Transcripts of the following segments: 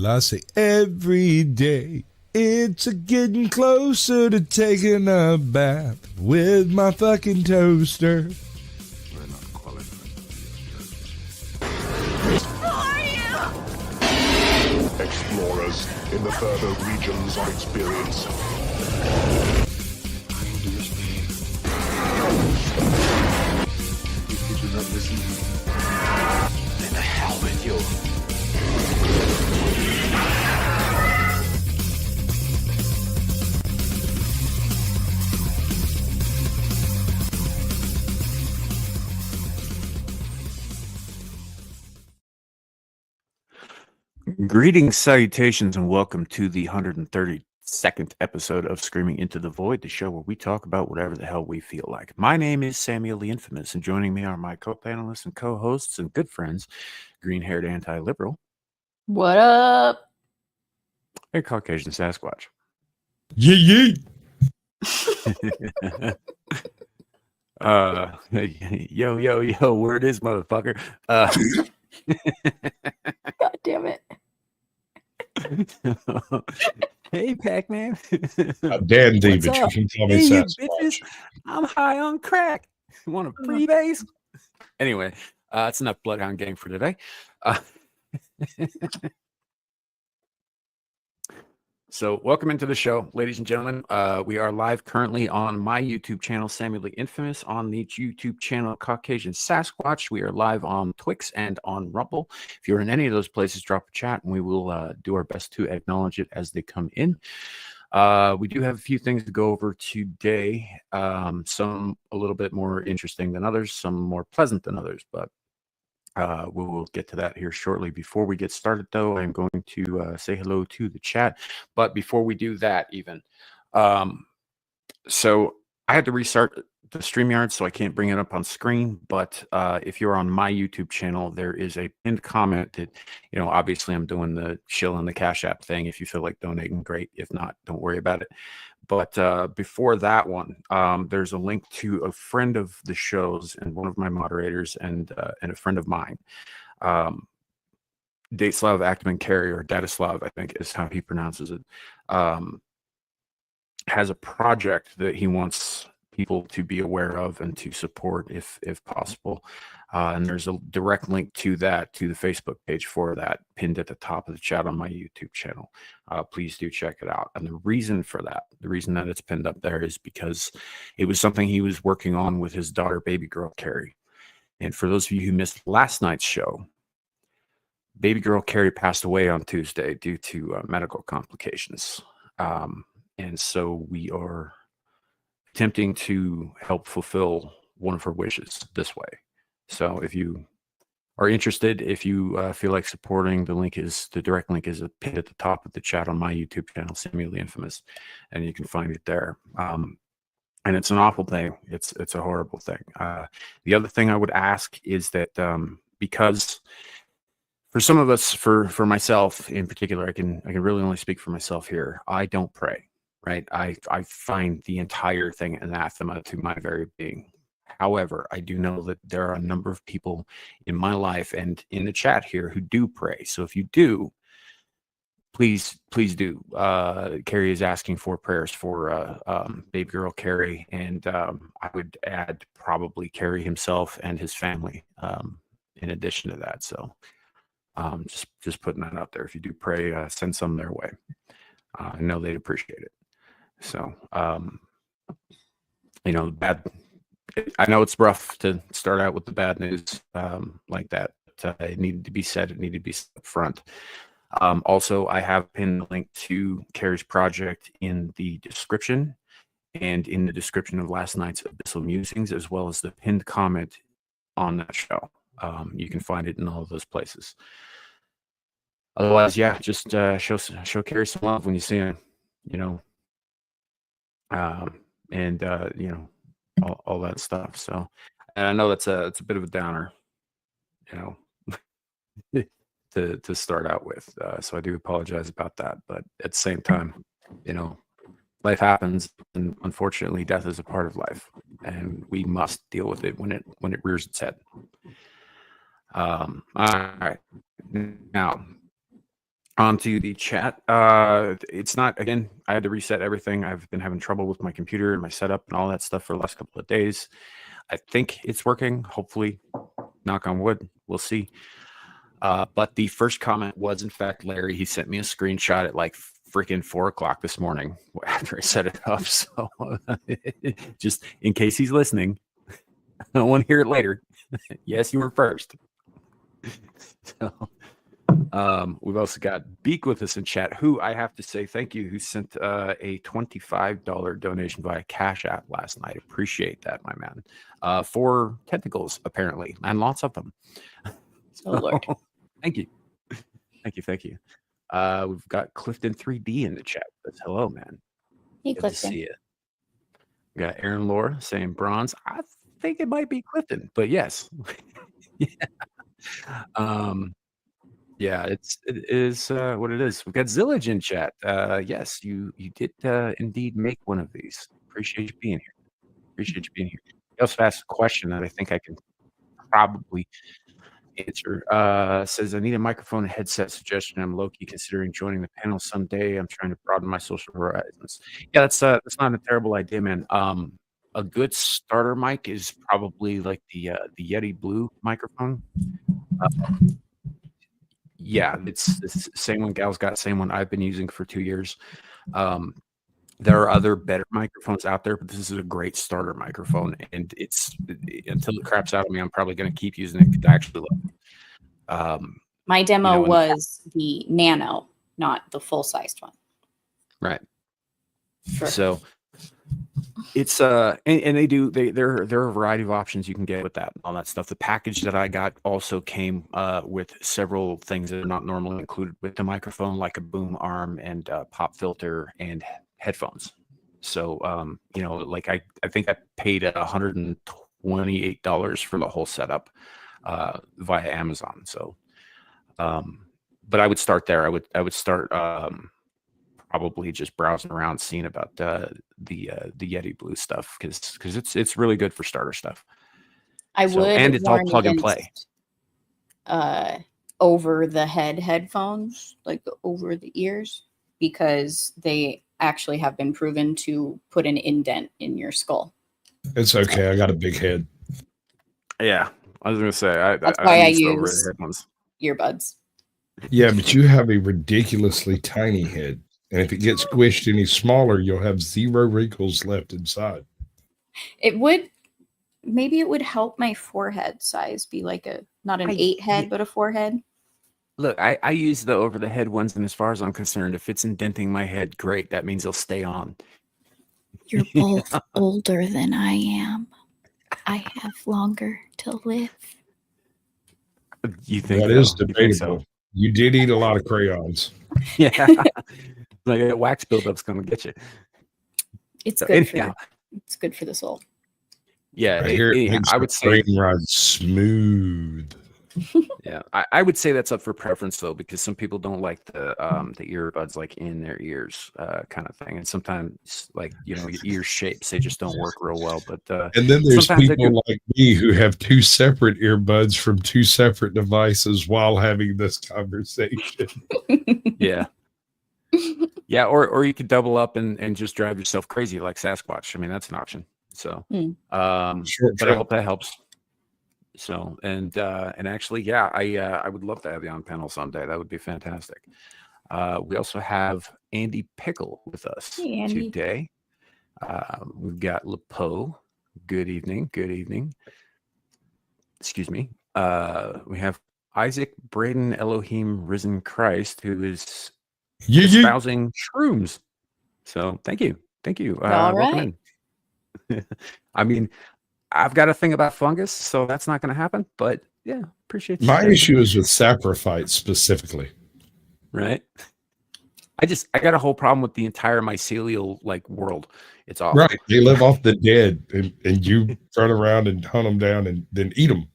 Well, I say every day. It's a getting closer to taking a bath with my fucking toaster. We're not qualified. Who are you? Explorers in the further regions of experience. I understand. If you do not listen, then the hell with you. Greetings, salutations, and welcome to the 132nd episode of Screaming Into the Void, the show where we talk about whatever the hell we feel like. My name is Samuel the Infamous, and joining me are my co-panelists and co-hosts and good friends, green-haired anti-liberal, What up? and Caucasian Sasquatch. Yee. Yo, where it is, motherfucker. God damn it. Hey, Pac-Man. How dare thee, What's but you up? can call Hey, me you Sasquatch. bitches. I'm high on crack. Want a freebase? Anyway, it's enough Bloodhound Gang for today. So welcome into the show, ladies and gentlemen. We are live currently on my YouTube channel, Samuel the Infamous, on the YouTube channel Caucasian Sasquatch. We are live on Twix and on Rumble. If you're in any of those places, drop a chat and we will do our best to acknowledge it as they come in. We do have a few things to go over today. Some a little bit more interesting than others, some more pleasant than others, but we will get to that here shortly. Before we get started, though, I'm going to say hello to the chat. But before we do that, so I had to restart the StreamYard, so I can't bring it up on screen. But if you're on my YouTube channel, there is a pinned comment that, obviously I'm doing the shill and the Cash App thing. If you feel like donating, great. If not, don't worry about it. But before that one, there's a link to a friend of the show's and one of my moderators and a friend of mine, Dateslav Actman Carey, or Datislav, I think is how he pronounces it, has a project that he wants people to be aware of and to support if possible. And there's a direct link to that, to the Facebook page for that, pinned at the top of the chat on my YouTube channel. Please do check it out. And the reason for that, the reason that it's pinned up there is because it was something he was working on with his daughter, baby girl Carrie. And for those of you who missed last night's show, baby girl Carrie passed away on Tuesday due to medical complications. And so we are attempting to help fulfill one of her wishes this way. So if you are interested, if you feel like supporting, the direct link is pinned at the top of the chat on my YouTube channel, Samuel the Infamous, and you can find it there. And it's an awful thing. It's a horrible thing. The other thing I would ask is that because for some of us, for myself in particular, I can really only speak for myself here. I don't pray, right? I find the entire thing anathema to my very being. However, I do know that there are a number of people in my life and in the chat here who do pray. So if you do, please do. Carrie is asking for prayers for baby girl Carrie, and I would add probably Carrie himself and his family in addition to that. So just putting that out there. If you do pray, send some their way. I know they'd appreciate it. So, I know it's rough to start out with the bad news like that. But, it needed to be said. It needed to be set up front. Also, I have pinned the link to Carrie's project in the description and in the description of last night's Abyssal Musings, as well as the pinned comment on that show. You can find it in all of those places. Otherwise, yeah, just show Carrie some love when you see him, and all that stuff. So, and I know it's a bit of a downer, to start out with. So I do apologize about that, but at the same time, life happens, and unfortunately, death is a part of life, and we must deal with it when it rears its head. All right, now onto the chat. It's not, again, I had to reset everything. I've been having trouble with my computer and my setup and all that stuff for the last couple of days. I think it's working. Hopefully, knock on wood. We'll see. But the first comment was, in fact, Larry. He sent me a screenshot at like freaking 4 o'clock this morning after I set it up. So just in case he's listening, I don't want to hear it later. Yes, you were first. So, we've also got Beak with us in chat, who I have to say thank you, who sent a $25 donation via Cash App last night. Appreciate that, my man. 4 tentacles, apparently, and lots of them. Oh, Lord. Thank you. Thank you. We've got Clifton 3D in the chat. Hello, man. Hey, Good to Clifton. see you. We got Aaron Laura saying bronze. I think it might be Clifton, but yes. Yeah, it is what it is. We've got Zillage in chat. Yes, you did indeed make one of these. Appreciate you being here. You also asked a question that I think I can probably answer. Says, I need a microphone and headset suggestion. I'm low-key considering joining the panel someday. I'm trying to broaden my social horizons. Yeah, that's not a terrible idea, man. A good starter mic is probably like the Yeti Blue microphone. Yeah, it's the same one Gal's got, same one I've been using for 2 years. There are other better microphones out there, but this is a great starter microphone, and it's until it craps out of me, I'm probably going to keep using it because I actually love it. My demo you know, was the nano, not the full-sized one. Right. Sure. So it's and there are a variety of options you can get with that and all that stuff. The package that I got also came with several things that are not normally included with the microphone, like a boom arm and pop filter and headphones. So you know, like I think I paid $128 for the whole setup via Amazon. So but I would start there. I would start probably just browsing around, seeing about the Yeti Blue stuff because it's really good for starter stuff. And it's all plug and play. Over the head headphones, like over the ears, because they actually have been proven to put an indent in your skull. It's okay. I got a big head. Yeah, I was gonna say That's why I use headphones. Earbuds. Yeah, but you have a ridiculously tiny head. And if it gets squished any smaller, you'll have 0 wrinkles left inside. Maybe it would help my forehead size be like not an 8 head, but a 4 head. Look, I use the over the head ones, and as far as I'm concerned, if it's indenting my head, great. That means they'll stay on. You're both older than I am. I have longer to live. You think that is You debatable? think so? You did eat a lot of crayons. Yeah. Like that wax buildup's gonna get you. It's good it's good for the soul. I Yeah, hear it makes I would say train ride smooth. Yeah, I would say that's up for preference though, because some people don't like the earbuds like in their ears kind of thing, and sometimes like ear shapes they just don't work real well. But and then there's people like me who have 2 separate earbuds from 2 separate devices while having this conversation. Yeah. Yeah, or you could double up and just drive yourself crazy like Sasquatch. I mean, that's an option. So, but I hope that helps. So, and actually, yeah, I would love to have you on panel someday. That would be fantastic. We also have Andy Pickle with us today. We've got Lepo. Good evening. Good evening. Excuse me. We have Isaac Braden Elohim Risen Christ, who is espousing shrooms. So thank you. All right. Welcome in. I mean, I've got a thing about fungus, so that's not going to happen. But yeah, appreciate you. My issue is with saprophytes specifically. Right. I got a whole problem with the entire mycelial world. It's awful. Right. They live off the dead, and you run around and hunt them down and then eat them.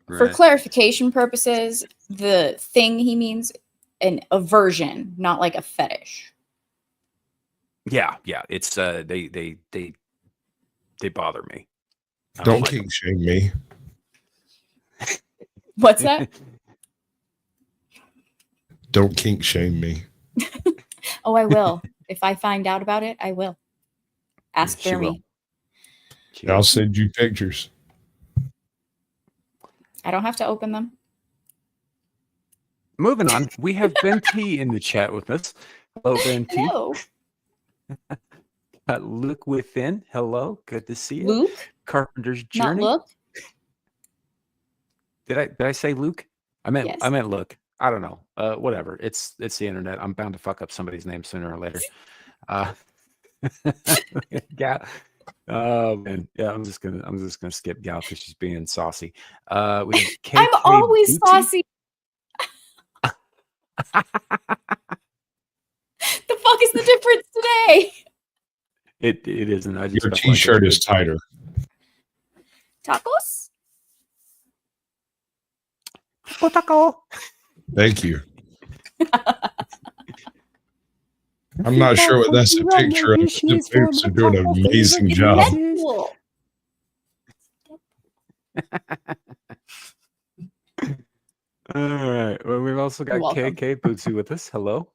Right. For clarification purposes, the thing he means an aversion, not like a fetish. Yeah. It's they bother me. Don't kink shame me. What's that? Don't kink shame me. Oh, I will. If I find out about it, I will. Ask She will. Jeremy. I'll send you pictures. I don't have to open them. Moving on, we have Ben T in the chat with us. Hello, Ben T. Hello, Luke Within. Hello, good to see you. Luke. Carpenter's Not Journey. look. Did I say Luke? I meant Yes. Luke. I don't know. Whatever. It's the internet. I'm bound to fuck up somebody's name sooner or later. Yeah. Oh man. Yeah, I'm just gonna skip Gal because she's being saucy. We have KK I'm always Booty. saucy. The fuck is the difference today? It isn't. I just Your felt t-shirt like is tighter. Tacos? Taco. Thank you. I'm not sure what that's a picture of. The folks are doing an amazing job. Deadpool. All right. Well, we've also got You're welcome. KK Bootsy with us. Hello.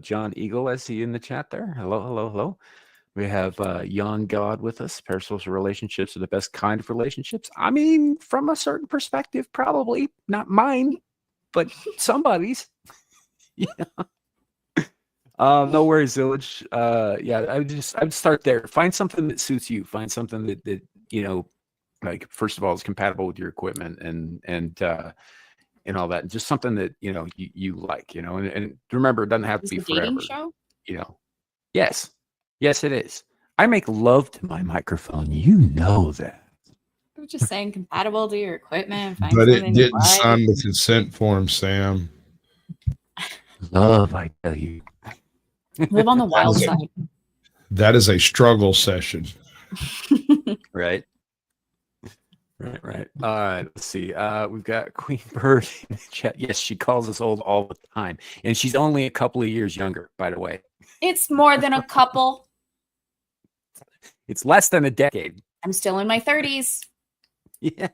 John Eagle, I see you in the chat there. Hello, hello, hello. We have Jan God with us. Parasocial relationships are the best kind of relationships. I mean, from a certain perspective, probably not mine, but somebody's. Yeah. No worries, Zillage. Yeah, I'd start there. Find something that suits you. Find something that you know, like first of all, is compatible with your equipment and all that. Just something that you like. And remember, it doesn't have to Is be it a dating forever. show? Yes, it is. I make love to my microphone. You know that. I was just saying compatible to your equipment. Find But it something you didn't like. sign the consent form, Sam. Love, I tell you. Live on the wild Okay. side. That is a struggle session. Right. Right. All right. Let's see. We've got Queen Bird in the chat. Yes, she calls us old all the time. And she's only a couple of years younger, by the way. It's more than a couple. It's less than a decade. I'm still in my 30s. Yeah.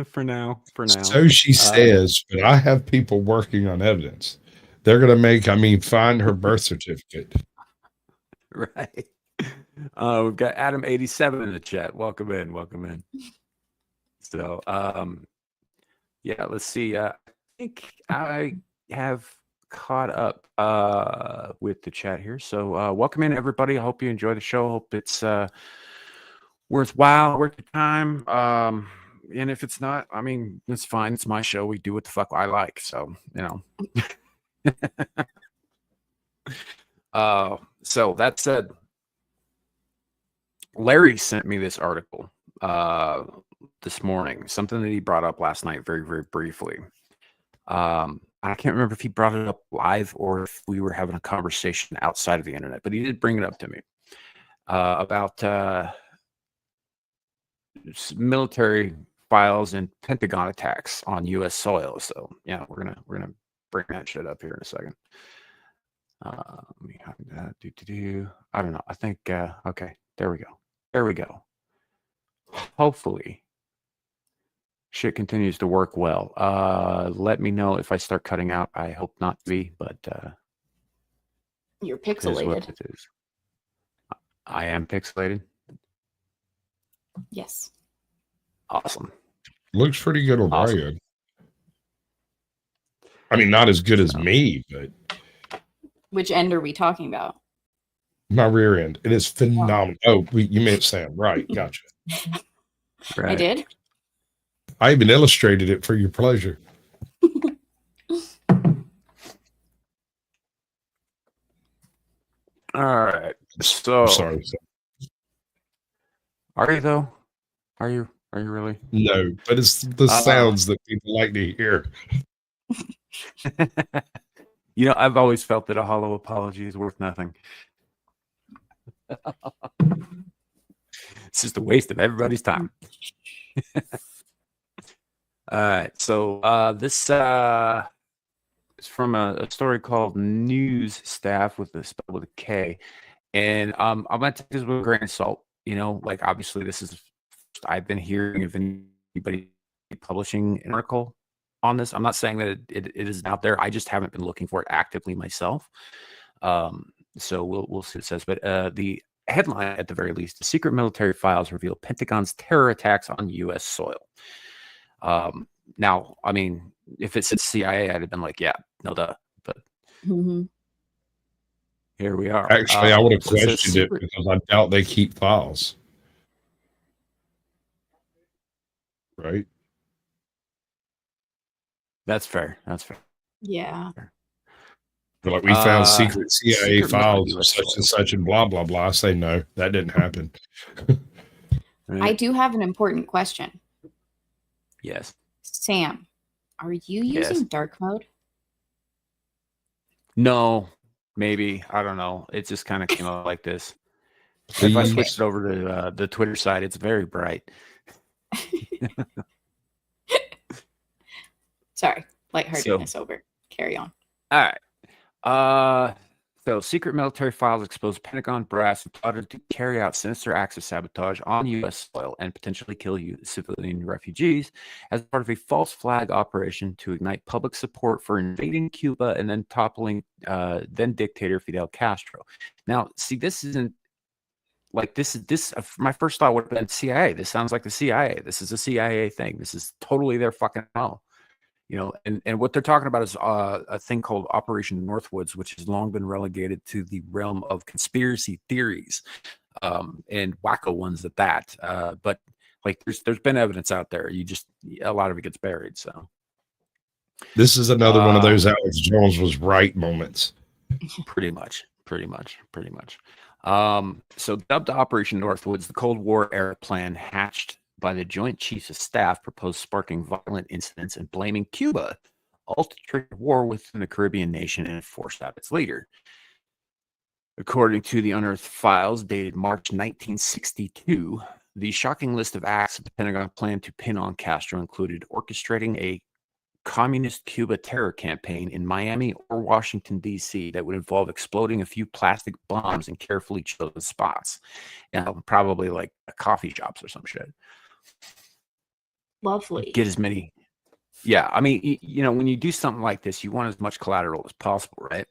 For now. So she says, but I have people working on evidence. They're going to find her birth certificate. Right. We've got Adam87 in the chat. Welcome in. So, yeah, let's see. I think I have caught up with the chat here. So, welcome in, everybody. I hope you enjoy the show. Hope it's worthwhile, worth your time. And if it's not, it's fine. It's my show. We do what the fuck I like. So, so that said, Larry sent me this article this morning, something that he brought up last night very, very briefly. I can't remember if he brought it up live or if we were having a conversation outside of the internet, but he did bring it up to me about military files and Pentagon attacks on U.S. soil. So yeah, we're gonna bring that shit up here in a second. Let me have that. I don't know. I think okay. There we go. Hopefully, shit continues to work well. Let me know if I start cutting out. I hope not to be, but You're it is what pixelated. it is. I am pixelated. Yes. Awesome. Looks pretty good on my end. Not as good as me, but Which end are we talking about? my rear end. It is phenomenal. Oh, you meant Sam. Right. Gotcha. Right. I did. I even illustrated it for your pleasure. All right. So I'm sorry. Sam. Are you though? Are you really? No, but it's the sounds that people like to hear. I've always felt that a hollow apology is worth nothing. It's just a waste of everybody's time. All right. So this is from a story called News Staff with a K. And I'm going to take this with a grain of salt. Obviously this is I've been hearing of anybody publishing an article on this. I'm not saying that it isn't out there. I just haven't been looking for it actively myself. So we'll see what it says. But the headline, at the very least, the secret military files reveal Pentagon's terror attacks on U.S. soil. Now, I mean, if it said CIA, I'd have been like, yeah, no duh. But here we are. Actually, I would have So it says questioned it because I doubt they keep files. Right? That's fair. That's fair. Yeah. They're like, we found secret CIA secret files military of such soil. and such and blah, blah, blah. I say no, that didn't happen. I do have an important question. Yes. Sam, are you Yes. using dark mode? No, maybe. I don't know. It just kind of came out like this. If I switched it over to the Twitter side, it's very bright. Sorry, lightheartedness over. Carry on. All right. So secret military files expose Pentagon brass plotted to carry out sinister acts of sabotage on U.S. soil and potentially kill civilian refugees as part of a false flag operation to ignite public support for invading Cuba and then toppling then dictator Fidel Castro. Now, see, this isn't like this. My first thought would have been CIA. This sounds like the CIA. This is a CIA thing. This is totally their fucking hell. You know, and what they're talking about is a thing called Operation Northwoods, which has long been relegated to the realm of conspiracy theories and wacko ones at that. But like, there's been evidence out there. A lot of it gets buried. So this is another one of those Alex Jones was right moments. Pretty much. So dubbed Operation Northwoods, the Cold War era plan hatched by the Joint Chiefs of Staff proposed sparking violent incidents and blaming Cuba, all to trigger war within the Caribbean nation and force out its leader. According to the unearthed files dated March 1962, the shocking list of acts that the Pentagon planned to pin on Castro included orchestrating a communist Cuba terror campaign in Miami or Washington, D.C. that would involve exploding a few plastic bombs in carefully chosen spots. Probably like coffee shops or some shit. Lovely. Get as many. Yeah, I mean, when you do something like this, you want as much collateral as possible, right?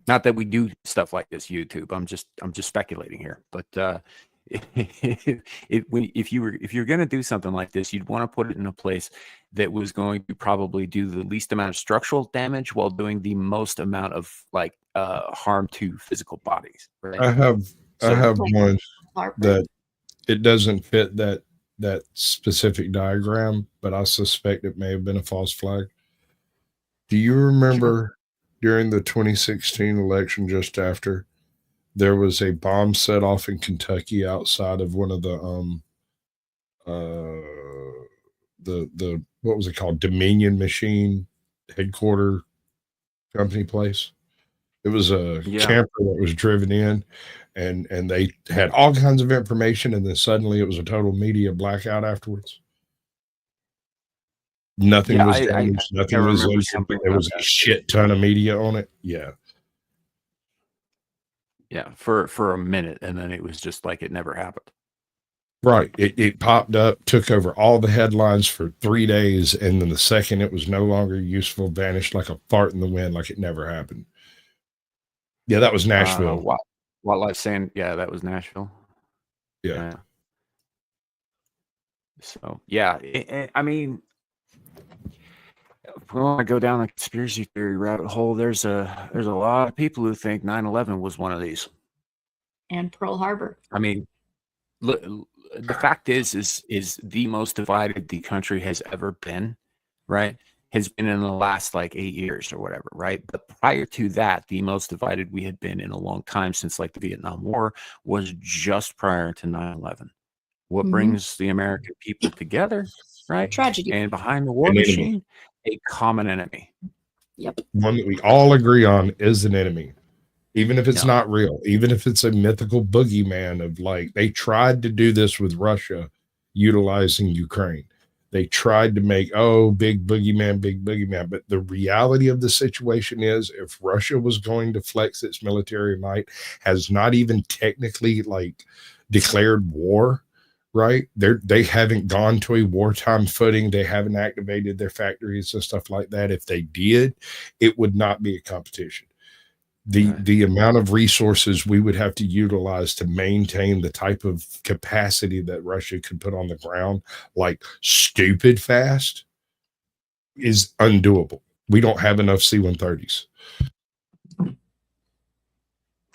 Not that we do stuff like this, YouTube. I'm just speculating here, but if you're going to do something like this, you'd want to put it in a place that was going to probably do the least amount of structural damage while doing the most amount of harm to physical bodies. Right? I have one that it doesn't fit that specific diagram, but I suspect it may have been a false flag. Do you remember during the 2016 election, just after, there was a bomb set off in Kentucky outside of one of the what was it called? Dominion Machine headquarter company place. It was a camper that was driven in, and they had all kinds of information, and then suddenly it was a total media blackout afterwards. Nothing was damaged. Nothing was injured. There was a shit ton of media on it. Yeah. Yeah, for a minute, and then it was just like it never happened. Right. It popped up, took over all the headlines for 3 days, and then the second it was no longer useful, vanished like a fart in the wind, like it never happened. Yeah, that was Nashville. Wildlife saying, yeah, that was Nashville. Yeah. So, yeah, I mean, if we want to go down the conspiracy theory rabbit hole, there's a lot of people who think 9/11 was one of these. And Pearl Harbor. I mean, look, the fact is the most divided the country has ever been, right? Has been in the last 8 years or whatever, right? But prior to that, the most divided we had been in a long time since the Vietnam War was just prior to 9/11. What brings the American people together, right? Tragedy. And behind the war machine, a common enemy. Yep. One that we all agree on is an enemy. Even if it's not real, even if it's a mythical boogeyman of they tried to do this with Russia utilizing Ukraine. They tried to make, big boogeyman. But the reality of the situation is, if Russia was going to flex its military might, has not even technically declared war, right? They haven't gone to a wartime footing. They haven't activated their factories and stuff like that. If they did, it would not be a competition. The amount of resources we would have to utilize to maintain the type of capacity that Russia could put on the ground, like stupid fast, is undoable. We don't have enough C-130s.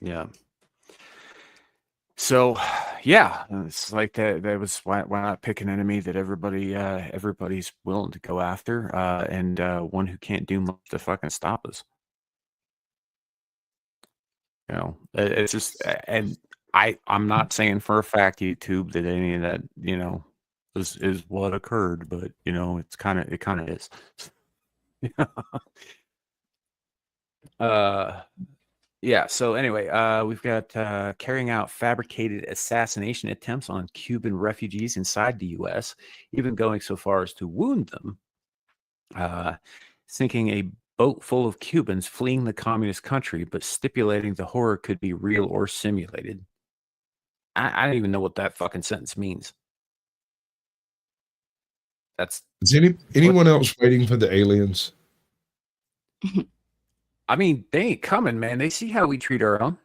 Yeah. So, yeah, it's like that was why not pick an enemy that everybody's willing to go after, and one who can't do much to fucking stop us. You know, it's just, and I'm not saying for a fact, YouTube, that any of that, you know, is what occurred, but you know, it kind of is. Yeah. So anyway, we've got carrying out fabricated assassination attempts on Cuban refugees inside the U.S., even going so far as to wound them, sinking a boat full of Cubans fleeing the communist country, but stipulating the horror could be real or simulated. I don't even know what that fucking sentence means. Is anyone else waiting for the aliens? I mean, they ain't coming, man. They see how we treat our own.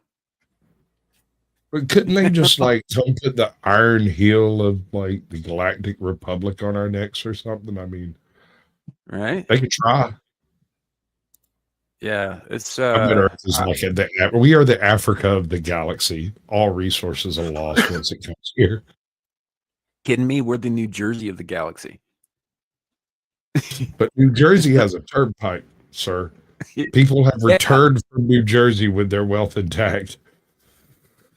But couldn't they just like come put the iron heel of like the Galactic Republic on our necks or something? I mean, right? They could try. Yeah, it's I bet Earth is like we are the Africa of the galaxy. All resources are lost once it comes here. Kidding me? We're the New Jersey of the galaxy. But New Jersey has a turnpike, sir. People have returned from New Jersey with their wealth intact.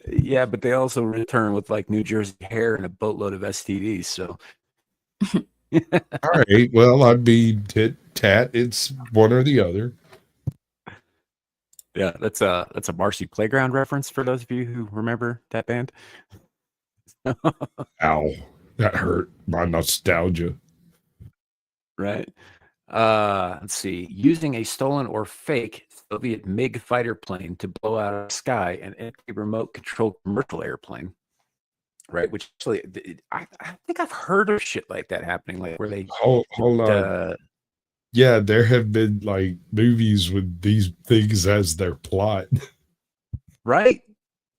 Yeah, but they also return with like New Jersey hair and a boatload of STDs. So, all right. Well, I'd be tit tat. It's one or the other. Yeah, that's a Marcy Playground reference for those of you who remember that band. Ow, that hurt my nostalgia. Right. Let's see. Using a stolen or fake Soviet MiG fighter plane to blow out of the sky an empty remote controlled commercial airplane. Right. Which actually, I think I've heard of shit like that happening, like where they hold on. Yeah, there have been like movies with these things as their plot. Right.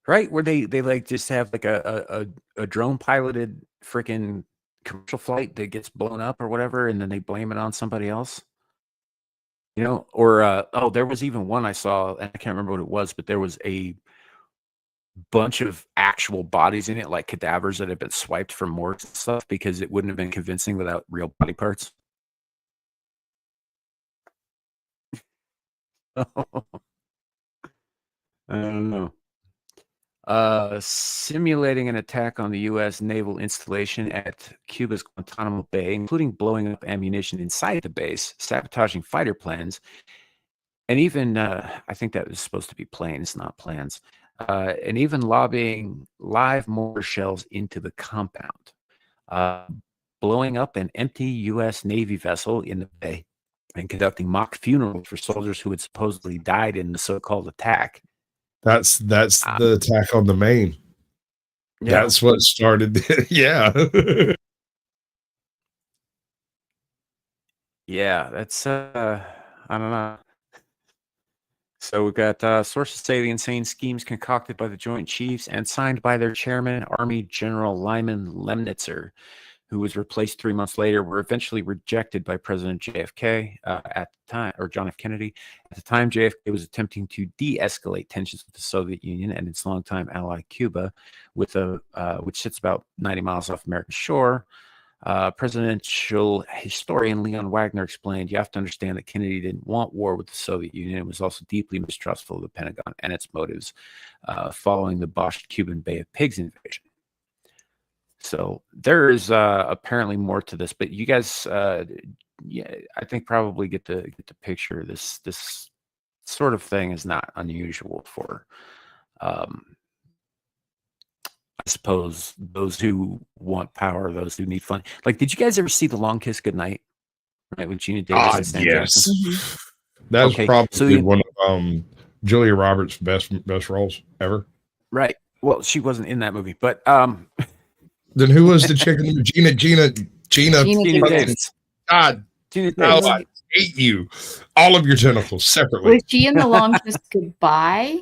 Right. Where they like just have like a drone piloted freaking commercial flight that gets blown up or whatever, and then they blame it on somebody else. You know, or there was even one I saw, and I can't remember what it was, but there was a bunch of actual bodies in it, like cadavers that had been swiped from morgues and stuff, because it wouldn't have been convincing without real body parts. I don't know. Simulating an attack on the U.S. naval installation at Cuba's Guantanamo Bay, including blowing up ammunition inside the base, sabotaging fighter planes, and even, I think that was supposed to be planes, not plans, and even lobbying live mortar shells into the compound, blowing up an empty U.S. Navy vessel in the bay, and conducting mock funerals for soldiers who had supposedly died in the so-called attack. That's the attack on the Maine. Yeah. That's what started. Yeah. Yeah, that's I don't know. So we've got sources say the insane schemes concocted by the Joint Chiefs and signed by their chairman, Army General Lyman Lemnitzer, who was replaced 3 months later, were eventually rejected by President JFK at the time, or John F. Kennedy. At the time, JFK was attempting to de-escalate tensions with the Soviet Union and its longtime ally Cuba, with which sits about 90 miles off American shore. Presidential historian Leon Wagner explained, you have to understand that Kennedy didn't want war with the Soviet Union and was also deeply mistrustful of the Pentagon and its motives following the botched Cuban Bay of Pigs invasion. So there is apparently more to this, but you guys, yeah, I think probably get the picture. This sort of thing is not unusual for, I suppose, those who want power, those who need fun. Like, did you guys ever see The Long Kiss Goodnight? Right, with Gina Davis and Sam Jackson? That was probably one of Julia Roberts' best roles ever. Right. Well, she wasn't in that movie, but Then who was the chicken? Gina. Gina Gina Davis. Davis. God, Gina now Davis. I hate you. All of your tentacles separately. Was she in The Long Kiss Goodbye?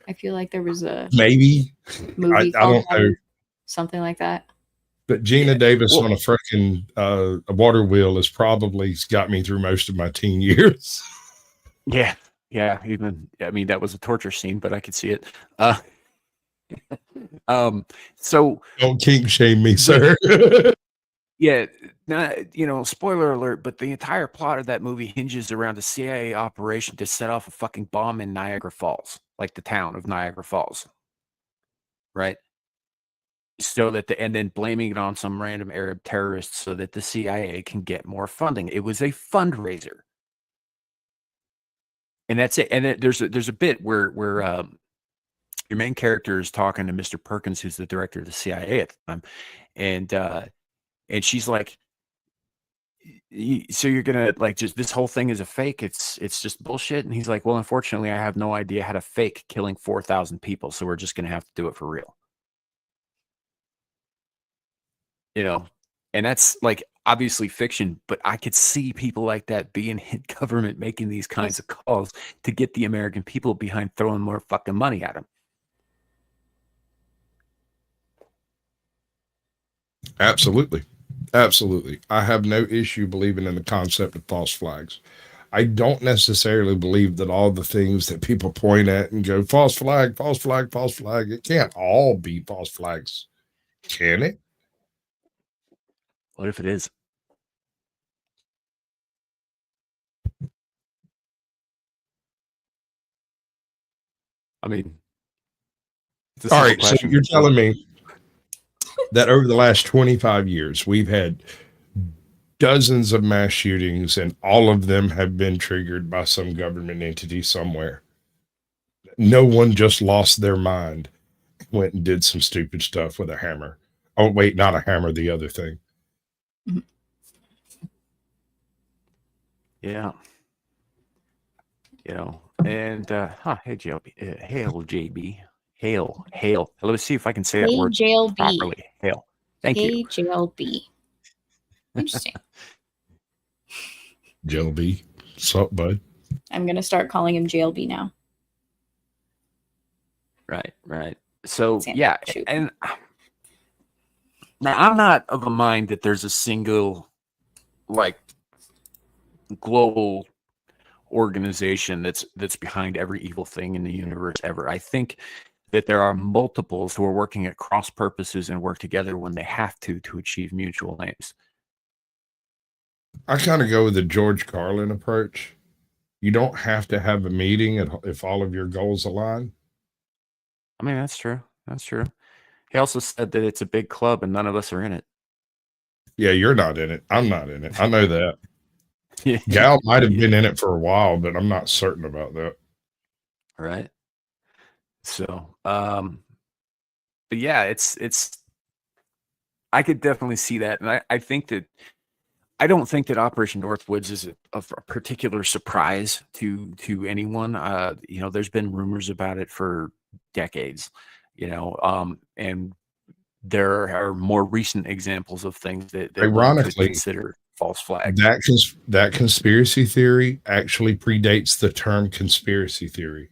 I feel like there was a Maybe. movie I called don't know. something like that. But Gina Davis Well, on a freaking a water wheel has probably got me through most of my teen years. yeah. Even I mean that was a torture scene, but I could see it. So Don't kink shame me, sir. yeah, spoiler alert, but the entire plot of that movie hinges around a CIA operation to set off a fucking bomb in Niagara Falls, like the town of Niagara Falls, right? So that and then blaming it on some random Arab terrorists so that the CIA can get more funding. It was a fundraiser, and that's it. And there's a bit where your main character is talking to Mr. Perkins, who's the director of the CIA at the time, and she's like, so you're gonna like just this whole thing is a fake, it's just bullshit. And he's like, well, unfortunately I have no idea how to fake killing 4,000 people, so we're just gonna have to do it for real, and that's like obviously fiction, but I could see people like that being in government making these kinds of calls to get the American people behind throwing more fucking money at them. Absolutely. I have no issue believing in the concept of false flags. I don't necessarily believe that all the things that people point at and go false flag, false flag, false flag, it can't all be false flags, can it? What if it is? I mean, all right, so you're telling me that over the last 25 years, we've had dozens of mass shootings, and all of them have been triggered by some government entity somewhere. No one just lost their mind, went and did some stupid stuff with a hammer. Oh, wait, not a hammer, the other thing. Yeah. And hey JLB, hail JB, hail. Let's see if I can say that word JLB. properly. Hail. Thank you. JLB. Interesting. JLB. What's up, bud? I'm gonna start calling him JLB now. Right. So Sam, yeah, shoot. and now I'm not of a mind that there's a single like global organization that's behind every evil thing in the universe ever. I think that there are multiples who are working at cross purposes and work together when they have to achieve mutual aims. I kind of go with the George Carlin approach. You don't have to have a meeting if all of your goals align. I mean, that's true. He also said that it's a big club and none of us are in it. Yeah, you're not in it. I'm not in it. I know that. Gal might have been in it for a while, but I'm not certain about that. Right. So, but yeah, it's. I could definitely see that, and I think that I don't think that Operation Northwoods is a particular surprise to anyone. There's been rumors about it for decades. And there are more recent examples of things that ironically could consider false flags. That conspiracy theory actually predates the term conspiracy theory.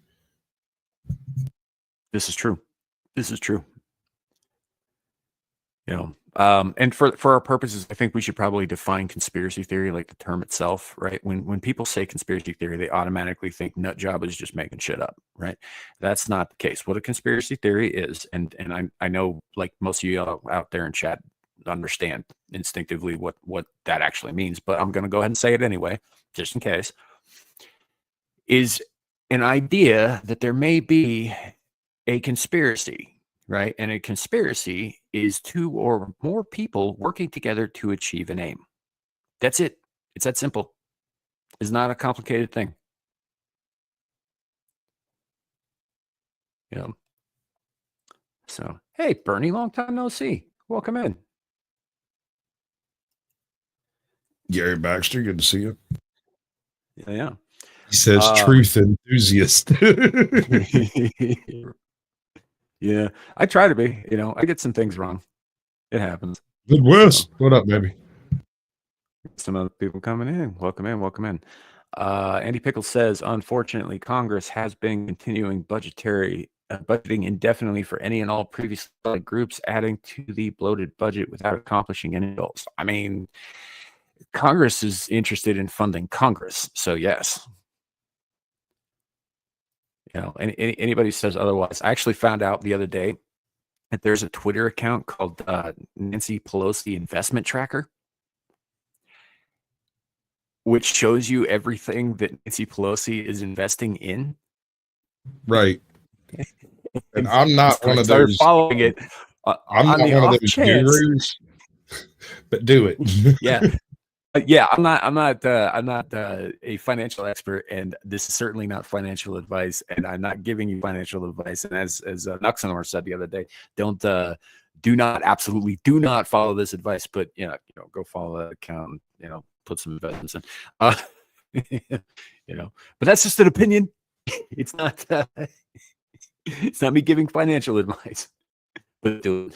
This is true. And for our purposes, I think we should probably define conspiracy theory, like the term itself, right? When people say conspiracy theory, they automatically think nut job is just making shit up, right? That's not the case. What a conspiracy theory is, and I know like most of you out there in chat understand instinctively what that actually means, but I'm going to go ahead and say it anyway, just in case, is an idea that there may be a conspiracy, right? And a conspiracy is two or more people working together to achieve an aim. That's it. It's that simple. It's not a complicated thing. So, hey, Bernie, long time no see. Welcome in. Gary Baxter, good to see you. Yeah. He says truth enthusiast. Yeah, I try to be. I get some things wrong. It happens. Midwest. What up, baby? Some other people coming in. Welcome in. Welcome in. Andy Pickles says, unfortunately, Congress has been continuing budgeting indefinitely for any and all previously elected groups, adding to the bloated budget without accomplishing any goals. I mean, Congress is interested in funding Congress, so yes. Anybody says otherwise. I actually found out the other day that there's a Twitter account called Nancy Pelosi Investment Tracker, which shows you everything that Nancy Pelosi is investing in. Right. And I'm not one of those following it. I'm not one of those gurus, but do it. Yeah. Yeah, I'm not a financial expert, and this is certainly not financial advice, and I'm not giving you financial advice. And as Nuxanor said the other day, absolutely do not follow this advice, but go follow that account and put some investments in. But that's just an opinion. It's not it's not me giving financial advice. But do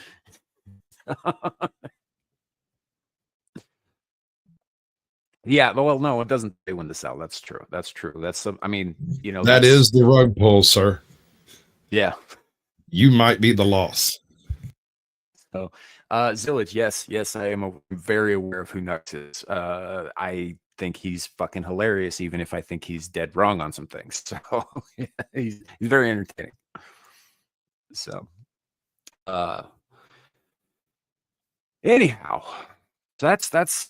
it. Yeah, well, no, it doesn't say when to sell. That's true. That's That is the rug pull, sir. Yeah. You might be the loss. So, Zillage, yes, I am very aware of who Nux is. I think he's fucking hilarious, even if I think he's dead wrong on some things. So, yeah, he's very entertaining. So, anyhow, so that's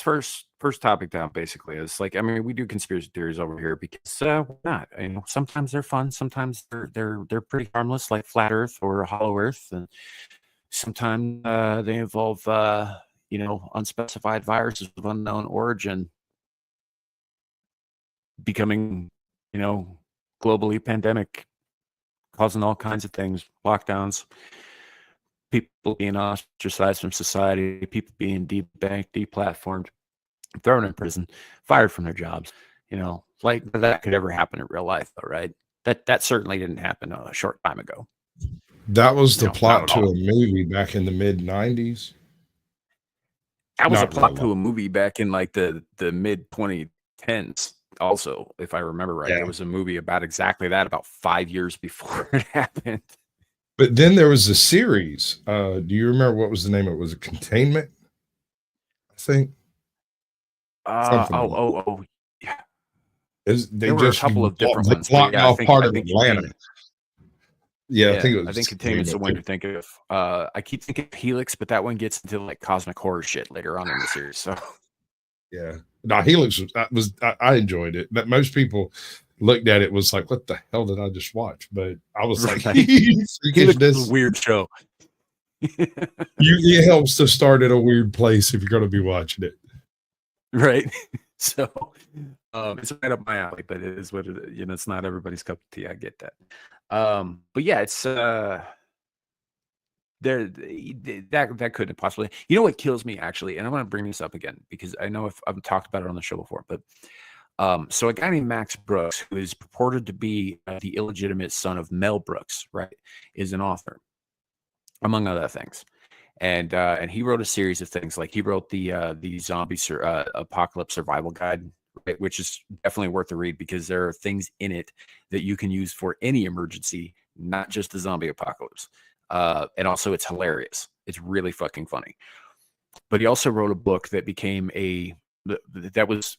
first topic down. Basically, is like, I mean, we do conspiracy theories over here because why not? Sometimes they're fun, sometimes they're pretty harmless, like flat Earth or hollow Earth, and sometimes they involve unspecified viruses of unknown origin becoming globally pandemic, causing all kinds of things, lockdowns, people being ostracized from society, people being debanked, deplatformed, thrown in prison, fired from their jobs. Like that could ever happen in real life, though, right? That certainly didn't happen a short time ago. That was the plot to a movie back in the mid-90s. That was a plot to a movie back in like the mid 2010s. Also, if I remember right, there was a movie about exactly that about 5 years before it happened. But then there was a series. Do you remember what was the name? It was a Containment, I think. Yeah. There were a couple of different ones. Blocked off part of Atlanta. Yeah, I think Containment's the one you're thinking of. I keep thinking of Helix, but that one gets into like cosmic horror shit later on in the series. So yeah, no, Helix I enjoyed it, but most people looked at it was like, what the hell did I just watch? But I was like, Helix is a weird show. It helps to start at a weird place if you're going to be watching it, right? So it's right up my alley, but it is what it is. It's not everybody's cup of tea. I get that. But yeah, it's that couldn't possibly. You know what kills me actually, and I want to bring this up again because I know I've talked about it on the show before, but so a guy named Max Brooks, who is purported to be the illegitimate son of Mel Brooks, right, is an author, among other things. And he wrote a series of things, like he wrote the zombie apocalypse survival guide, right, which is definitely worth a read because there are things in it that you can use for any emergency, not just the zombie apocalypse. And also it's hilarious. It's really fucking funny. But he also wrote a book that became that was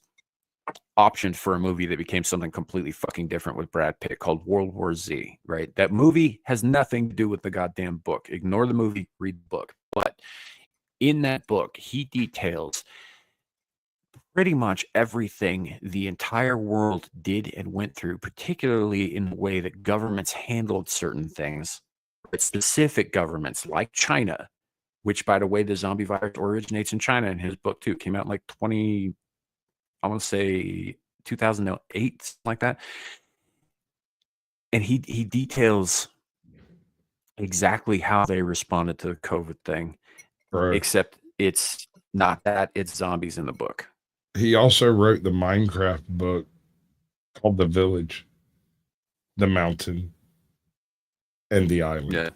optioned for a movie that became something completely fucking different with Brad Pitt called World War Z, right? That movie has nothing to do with the goddamn book. Ignore the movie, read the book. But in that book, he details pretty much everything the entire world did and went through, particularly in the way that governments handled certain things, specific governments like China, which, by the way, the zombie virus originates in China. In his book too, came out in like 2008, something like that. And he details exactly how they responded to the COVID thing, except it's not that, it's zombies in the book. He also wrote the Minecraft book called The Village, The Mountain, and The Island. Yeah.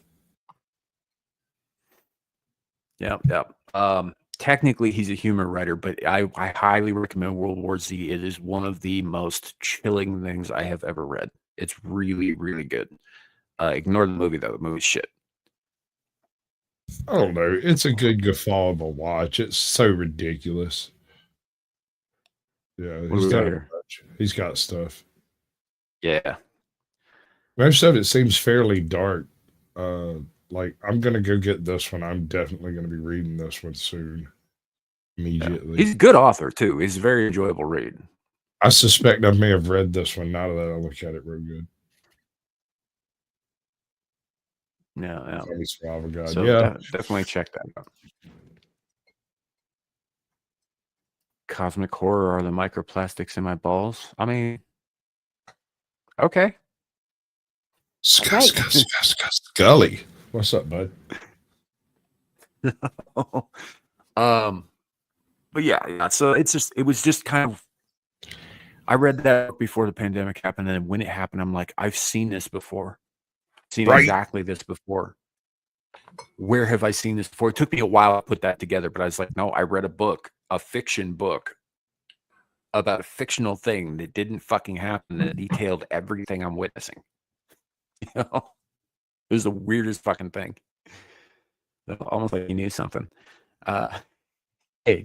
Technically, he's a humor writer, but I highly recommend World War Z. It is one of the most chilling things I have ever read. It's really, really good. Ignore the movie, though. The movie's shit. I don't know. It's a good guffaw of a watch. It's so ridiculous. Yeah, he's got stuff. Yeah. Most of it seems fairly dark. Like I'm gonna go get this one. I'm definitely gonna be reading this one soon. Immediately. Yeah. He's a good author too. He's a very enjoyable read. I suspect I may have read this one now that I look at it real good. Yeah. So definitely check that out. Cosmic horror are the microplastics in my balls. I mean, okay. Scully. What's up, bud? But yeah. So it was just kind of. I read that before the pandemic happened, and when it happened, I'm like, I've seen this before. Exactly this before. Where have I seen this before? It took me a while to put that together, but I was like, no, I read a fiction book about a fictional thing that didn't fucking happen that detailed everything I'm witnessing. It was the weirdest fucking thing. Almost like you knew something. Hey.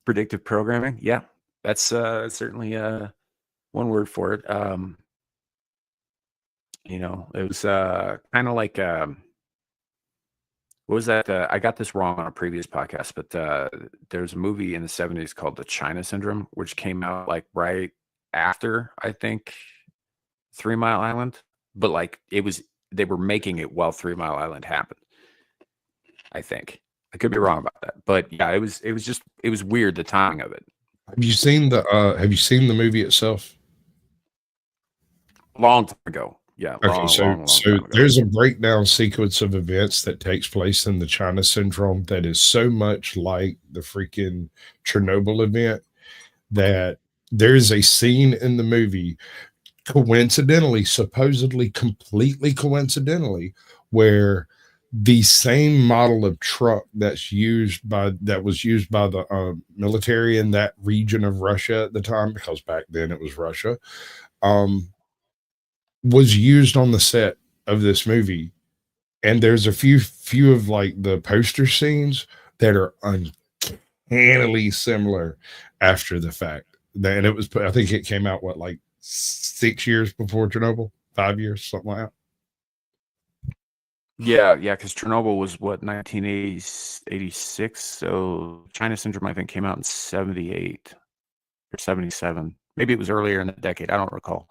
Predictive programming. Yeah, that's certainly one word for it. It was kind of like what was that? I got this wrong on a previous podcast, but there's a movie in the 70s called The China Syndrome, which came out like right after, I think, 3 Mile Island, but like they were making it while 3 Mile Island happened. I think I could be wrong about that, but yeah, it was weird, the timing of it. Have you seen the movie itself? Long time ago. Yeah. Okay, so there's a breakdown sequence of events that takes place in the China Syndrome that is so much like the freaking Chernobyl event that there's a scene in the movie, supposedly completely coincidentally, where the same model of truck that was used by the military in that region of Russia at the time, because back then it was Russia, was used on the set of this movie. And there's a few of like the poster scenes that are uncannily similar after the fact. And it was, I think it came out like 6 years before Chernobyl, 5 years, something like that. Yeah, because Chernobyl was what, 1986. So China Syndrome, I think, came out in 78 or 77. Maybe it was earlier in the decade. I don't recall.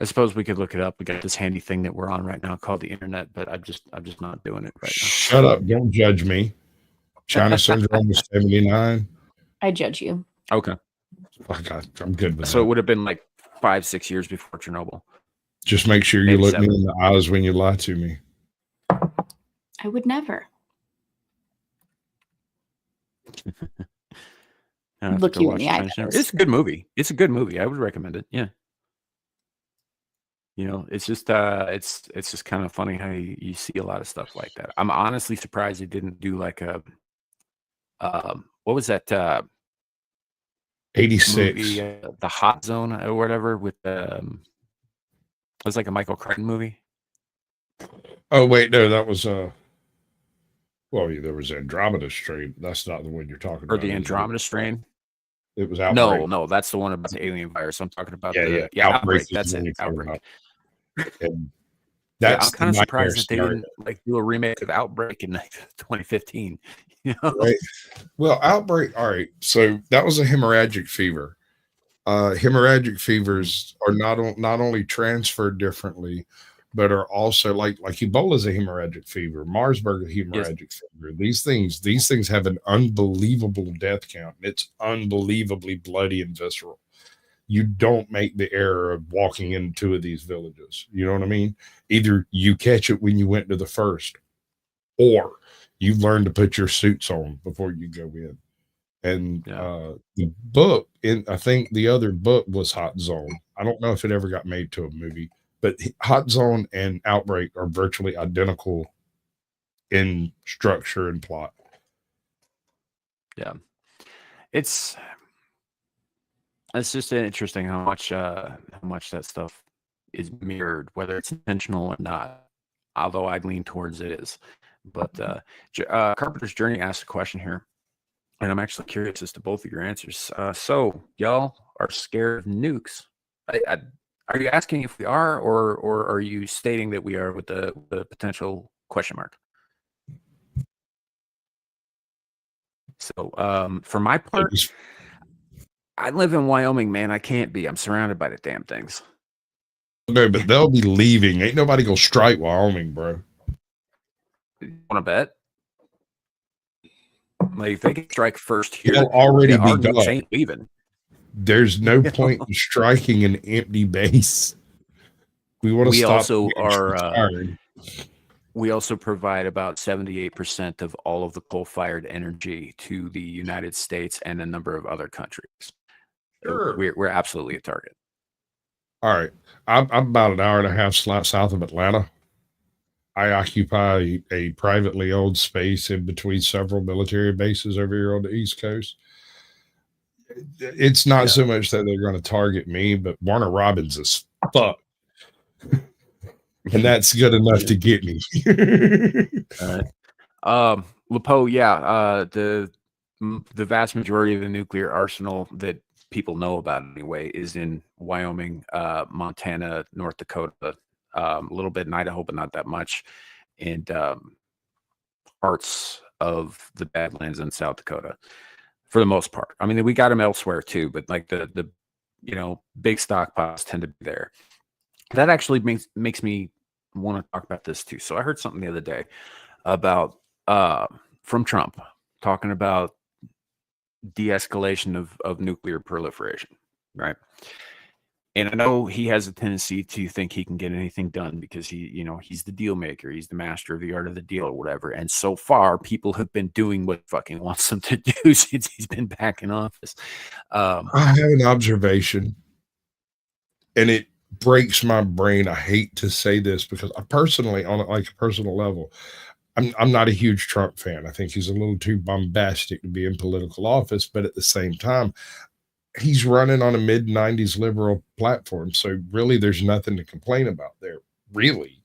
I suppose we could look it up. We got this handy thing that we're on right now called the internet, but I'm just not doing it right now. Shut up! Don't judge me. China Syndrome was 79. I judge you. Okay. I'm good with that. So it would have been like 5-6 years before Chernobyl. Just make sure you look me in the eyes when you lie to me. I would never. Look you in the eye. It's a good movie. It's a good movie. I would recommend it. Yeah. It's just kind of funny how you see a lot of stuff like that. I'm honestly surprised they didn't do like a what was that 86 movie, The Hot Zone or whatever, with it was like a Michael Crichton movie. Oh wait, no, that was there was Andromeda Strain. That's not the one you're talking about. Or the Andromeda Strain. It was Outbreak. No, that's the one about the alien virus. I'm talking about Outbreak. That's it. Outbreak. And I'm kind of surprised that they didn't like do a remake of Outbreak in 2015. Right. Well, Outbreak. All right. So that was a hemorrhagic fever. Hemorrhagic fevers are not only transferred differently, but are also like Ebola is a hemorrhagic fever, Marsburg a hemorrhagic fever. These things have an unbelievable death count. It's unbelievably bloody and visceral. You don't make the error of walking into 2 of these villages. You know what I mean? Either you catch it when you went to the first, or you learn to put your suits on before you go in. And the book, I think the other book was Hot Zone. I don't know if it ever got made to a movie. but Hot Zone and Outbreak are virtually identical in structure and plot. Yeah, it's just interesting how much that stuff is mirrored, whether it's intentional or not. Although I lean towards it is. But Carpenter's Journey asked a question here, and I'm actually curious as to both of your answers. So y'all are scared of nukes? Are you asking if we are, or are you stating that we are with the potential question mark? So for my part, I live in Wyoming, man. I can't be. I'm surrounded by the damn things. No, but they'll be leaving. Ain't nobody gonna strike Wyoming, bro. Want to bet? Like, if they can strike first here, they'll already be our nukes done. ain't leaving. There's no point in striking an empty base. We want to stop. Also are. We also provide about 78% of all of the coal-fired energy to the United States and a number of other countries. Sure. We're absolutely a target. All right. I'm about an hour and a half south of Atlanta. I occupy a privately owned space in between several military bases over here on the East Coast. It's not so much that they're going to target me, but Warner Robins is fucked. And that's good enough to get me. All right. Lepo, the vast majority of the nuclear arsenal that people know about anyway is in Wyoming, Montana, North Dakota, a little bit in Idaho, but not that much, and parts of the Badlands in South Dakota, for the most part. I mean, we got them elsewhere too, but like the big stockpiles tend to be there. That actually makes me want to talk about this too. So I heard something the other day about from Trump talking about de-escalation of nuclear proliferation, right? And I know he has a tendency to think he can get anything done because he's the deal maker, he's the master of the art of the deal or whatever. And so far, people have been doing what fucking wants them to do since he's been back in office. I have an observation, and it breaks my brain. I hate to say this because I personally, on like a personal level, I'm not a huge Trump fan. I think he's a little too bombastic to be in political office, but at the same time, he's running on a mid-90s liberal platform. So really, there's nothing to complain about there. Really,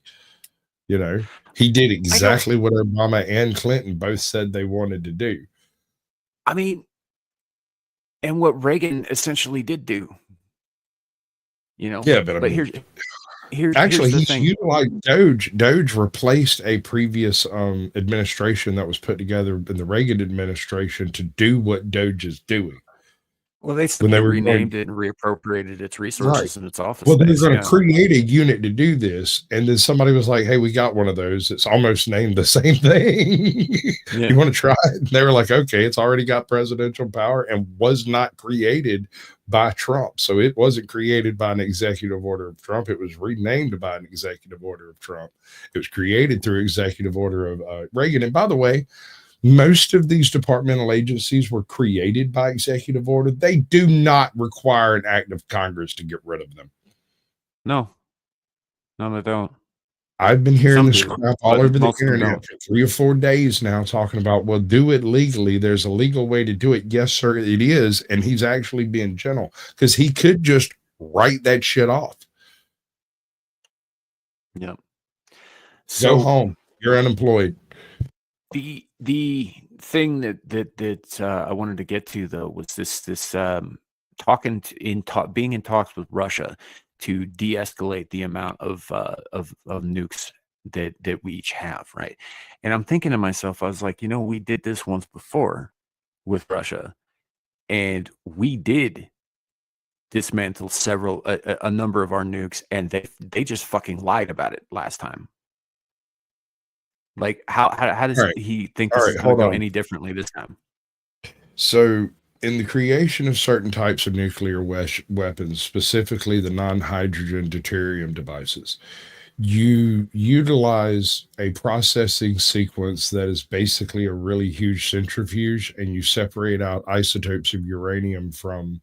he did exactly what Obama and Clinton both said they wanted to do. I mean, and what Reagan essentially did do. Yeah, but I mean, here's he's thing. utilized Doge. Doge replaced a previous administration that was put together in the Reagan administration to do what Doge is doing. Well, they renamed it and reappropriated its resources in its office. Well, they're going to create a unit to do this, and then somebody was like, "Hey, we got one of those. It's almost named the same thing. You want to try it?" And they were like, "Okay, it's already got presidential power and was not created by Trump. So it wasn't created by an executive order of Trump. It was renamed by an executive order of Trump. It was created through executive order of Reagan. And by the way, most of these departmental agencies were created by executive order. They do not require an act of Congress to get rid of them. No, they don't. I've been hearing this crap all over the internet for 3 or 4 days now, talking about, well, do it legally. There's a legal way to do it. Yes, sir, it is. And he's actually being gentle because he could just write that shit off. Yep. So, go home. You're unemployed. The thing that I wanted to get to though was this being in talks with Russia to de-escalate the amount of nukes that we each have, right? And I'm thinking to myself, I was like, we did this once before with Russia, and we did dismantle a number of our nukes, and they just fucking lied about it last time. Like, how does he think this is going to go any differently this time? So, in the creation of certain types of nuclear weapons, specifically the non-hydrogen deuterium devices, you utilize a processing sequence that is basically a really huge centrifuge, and you separate out isotopes of uranium from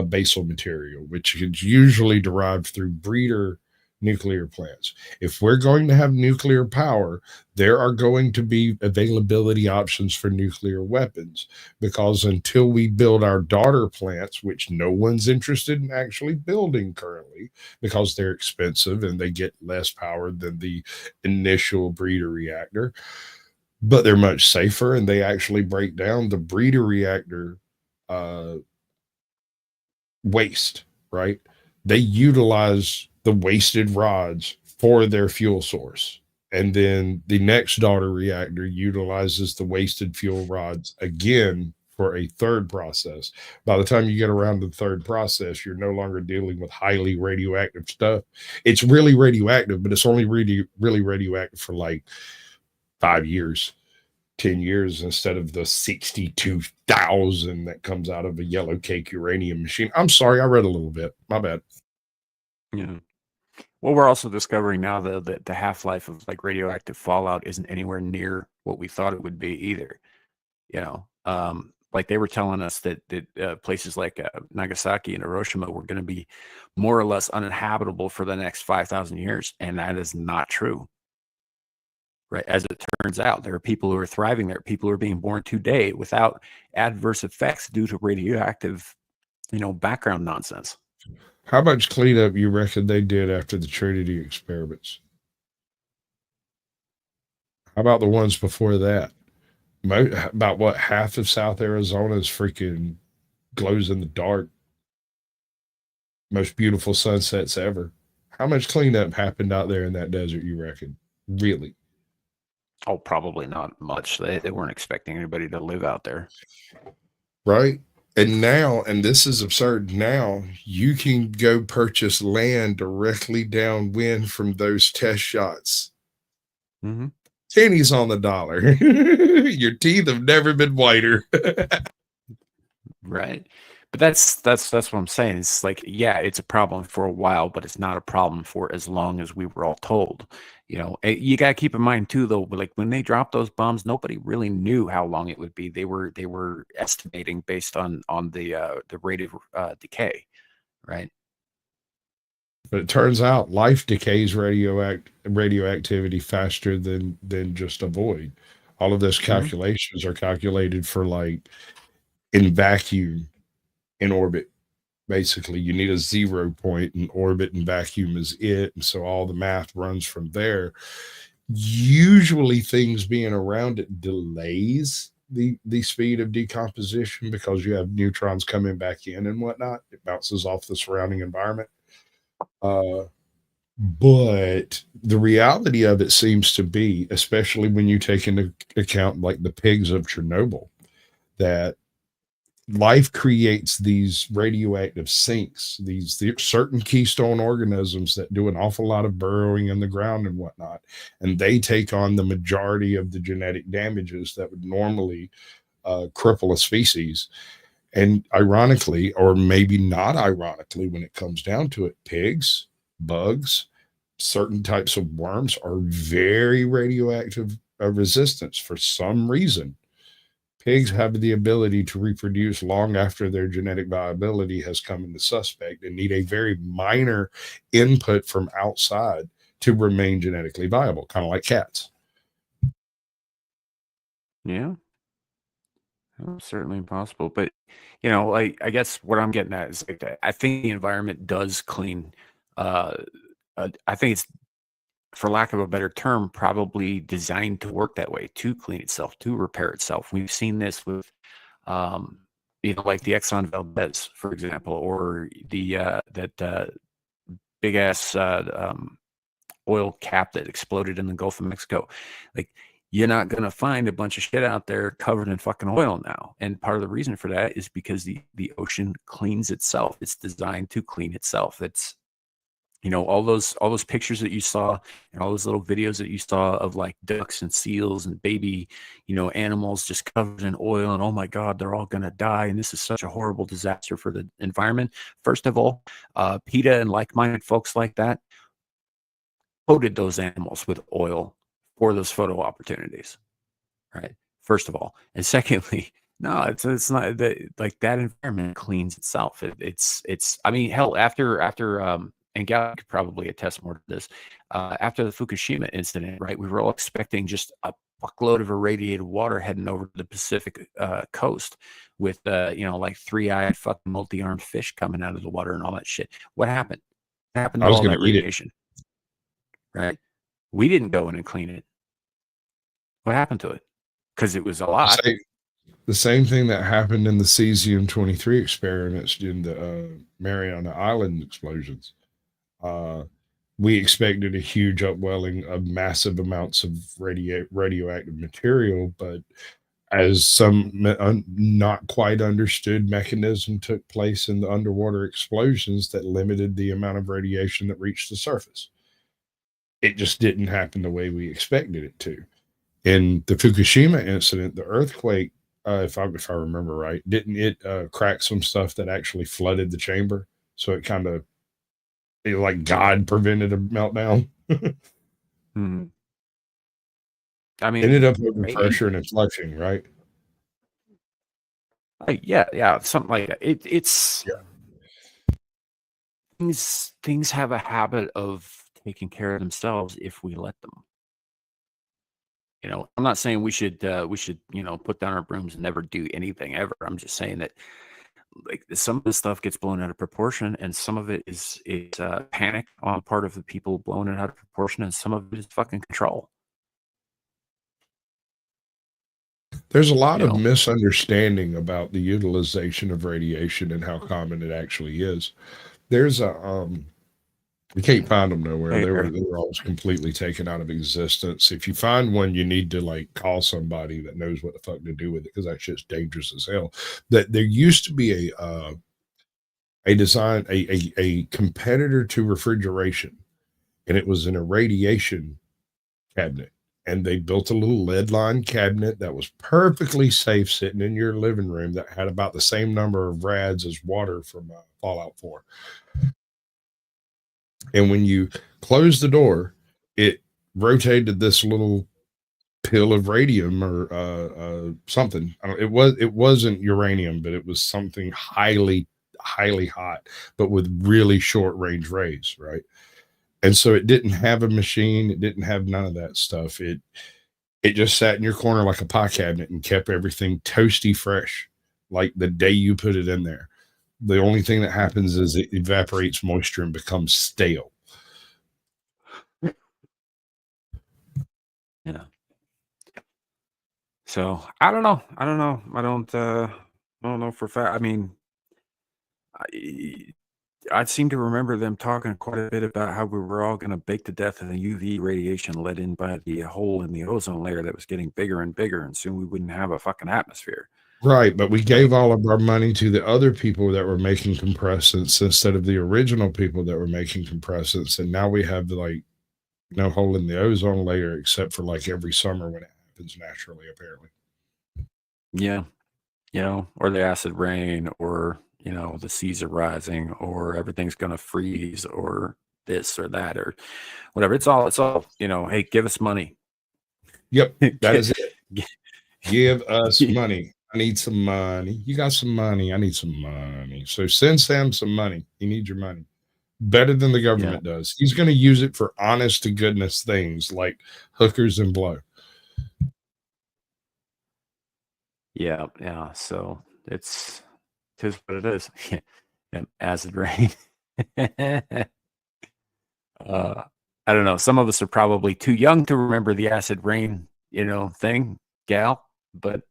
basal material, which is usually derived through breeder nuclear plants. If we're going to have nuclear power, there are going to be availability options for nuclear weapons, because until we build our daughter plants, which no one's interested in actually building currently because they're expensive and they get less power than the initial breeder reactor, but they're much safer and they actually break down the breeder reactor waste, right? They utilize the wasted rods for their fuel source. And then the next daughter reactor utilizes the wasted fuel rods again for a third process. By the time you get around to the third process, you're no longer dealing with highly radioactive stuff. It's really radioactive, but it's only really radioactive for like 5 years. 10 years instead of the 62,000 that comes out of a yellow cake uranium machine. I'm sorry, I read a little bit. My bad. Yeah. Well, we're also discovering now that the half-life of like radioactive fallout isn't anywhere near what we thought it would be either. You know, like they were telling us that places like Nagasaki and Hiroshima were going to be more or less uninhabitable for the next 5,000 years, and that is not true. Right. As it turns out, there are people who are thriving there, people who are being born today without adverse effects due to radioactive, background nonsense. How much cleanup you reckon they did after the Trinity experiments? How about the ones before that? About what, half of South Arizona is freaking glows in the dark. Most beautiful sunsets ever. How much cleanup happened out there in that desert, you reckon? Really? Oh, probably not much. They weren't expecting anybody to live out there. Right. And now, and this is absurd, now you can go purchase land directly downwind from those test shots. Mm-hmm. Pennies on the dollar. Your teeth have never been whiter. Right. But that's what I'm saying. It's like, yeah, it's a problem for a while, but it's not a problem for as long as we were all told. You got to keep in mind too, though, like when they dropped those bombs, nobody really knew how long it would be. They were estimating based on the rate of decay, right? But it turns out life decays radioactivity faster than just a void. All of those calculations are calculated for like in vacuum in orbit. Basically, you need a 0 point in orbit, and vacuum is it. And so all the math runs from there. Usually things being around it delays the speed of decomposition because you have neutrons coming back in and whatnot. It bounces off the surrounding environment. But the reality of it seems to be, especially when you take into account like the pigs of Chernobyl, that life creates these radioactive sinks, these certain keystone organisms that do an awful lot of burrowing in the ground and whatnot. And they take on the majority of the genetic damages that would normally cripple a species. And ironically, or maybe not ironically, when it comes down to it, pigs, bugs, certain types of worms are very radioactive resistance for some reason. Pigs have the ability to reproduce long after their genetic viability has come into suspect and need a very minor input from outside to remain genetically viable, kind of like cats. Yeah. Certainly possible. But, I guess what I'm getting at is like, I think the environment does clean. I think it's, for lack of a better term, probably designed to work that way, to clean itself, to repair itself. We've seen this with, like the Exxon Valdez, for example, or that big ass oil cap that exploded in the Gulf of Mexico. Like, you're not going to find a bunch of shit out there covered in fucking oil now. And part of the reason for that is because the ocean cleans itself. It's designed to clean itself. It's, all those pictures that you saw and all those little videos that you saw of like ducks and seals and baby, animals just covered in oil, and oh my God, they're all going to die. And this is such a horrible disaster for the environment. First of all, PETA and like-minded folks like that coated those animals with oil for those photo opportunities, right? First of all. And secondly, no, it's not that, like, that environment cleans itself. It's I mean, hell, after and Gal could probably attest more to this. After the Fukushima incident, right, we were all expecting just a fuckload of irradiated water heading over to the Pacific coast with, like 3-eyed fucking multi-armed fish coming out of the water and all that shit. What happened? What happened to I was all going that to eat it. radiation? Right? We didn't go in and clean it. What happened to it? Because it was a lot. The same thing that happened in the cesium-23 experiments in the Mariana Island explosions. We expected a huge upwelling of massive amounts of radioactive material, but as some not quite understood mechanism took place in the underwater explosions that limited the amount of radiation that reached the surface. It just didn't happen the way we expected it to. In the Fukushima incident, the earthquake, if I remember right, didn't it crack some stuff that actually flooded the chamber? So it kind of, like God prevented a meltdown. Hmm. I mean, Ended up under maybe. pressure and flushing, right? Yeah, something like that. It's things have a habit of taking care of themselves if we let them. I'm not saying we should put down our brooms and never do anything ever. I'm just saying that like some of this stuff gets blown out of proportion, and some of it is panic on the part of the people blowing it out of proportion, and some of it is fucking control. There's a lot of misunderstanding about the utilization of radiation and how common it actually is. There's a we can't find them nowhere. They were always completely taken out of existence. If you find one, you need to like call somebody that knows what the fuck to do with it, because that shit's dangerous as hell. That there used to be a competitor to refrigeration, and it was an irradiation cabinet. And they built a little lead line cabinet that was perfectly safe sitting in your living room that had about the same number of rads as water from Fallout 4. And when you closed the door, it rotated this little pill of radium or something. It wasn't uranium, but it was something highly hot, but with really short range rays, right? And so it didn't have a machine. It didn't have none of that stuff. It just sat in your corner like a pie cabinet and kept everything toasty fresh, like the day you put it in there. The only thing that happens is it evaporates moisture and becomes stale. Yeah. So I don't know. I don't know for a fact. I mean, I seem to remember them talking quite a bit about how we were all going to bake to death in the UV radiation let in by the hole in the ozone layer that was getting bigger and bigger, and soon we wouldn't have a fucking atmosphere. Right, but we gave all of our money to the other people that were making compressants instead of the original people that were making compressants, and now we have like no hole in the ozone layer except for like every summer when it happens naturally, apparently. Yeah, or the acid rain, or the seas are rising, or everything's going to freeze, or this or that, or whatever. It's all hey, give us money. Yep, that is it. Give us money. I need some money. You got some money. I need some money. So send Sam some money. He needs your money. Better than the government does. He's going to use it for honest to goodness things like hookers and blow. Yeah. So it's what it is. Acid rain. I don't know. Some of us are probably too young to remember the acid rain, thing, Gal, but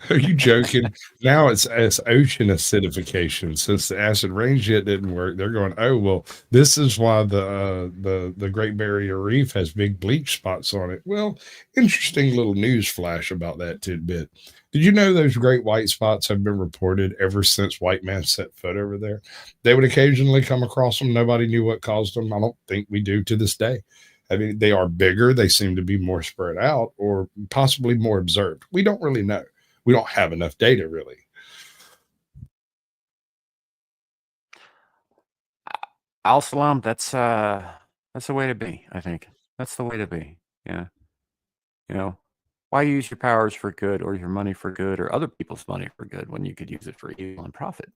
are you joking? Now it's ocean acidification. Since the acid rain shit didn't work, they're going, oh well, this is why the Great Barrier Reef has big bleach spots on it. Well, interesting little news flash about that tidbit. Did you know those great white spots have been reported ever since white man set foot over there? They would occasionally come across them. Nobody knew what caused them. I don't think we do to this day. I mean, they are bigger. They seem to be more spread out or possibly more observed. We don't really know. We don't have enough data, really. Al-Salam, that's the way to be, I think. That's the way to be. Yeah. Why use your powers for good or your money for good or other people's money for good when you could use it for evil and profit?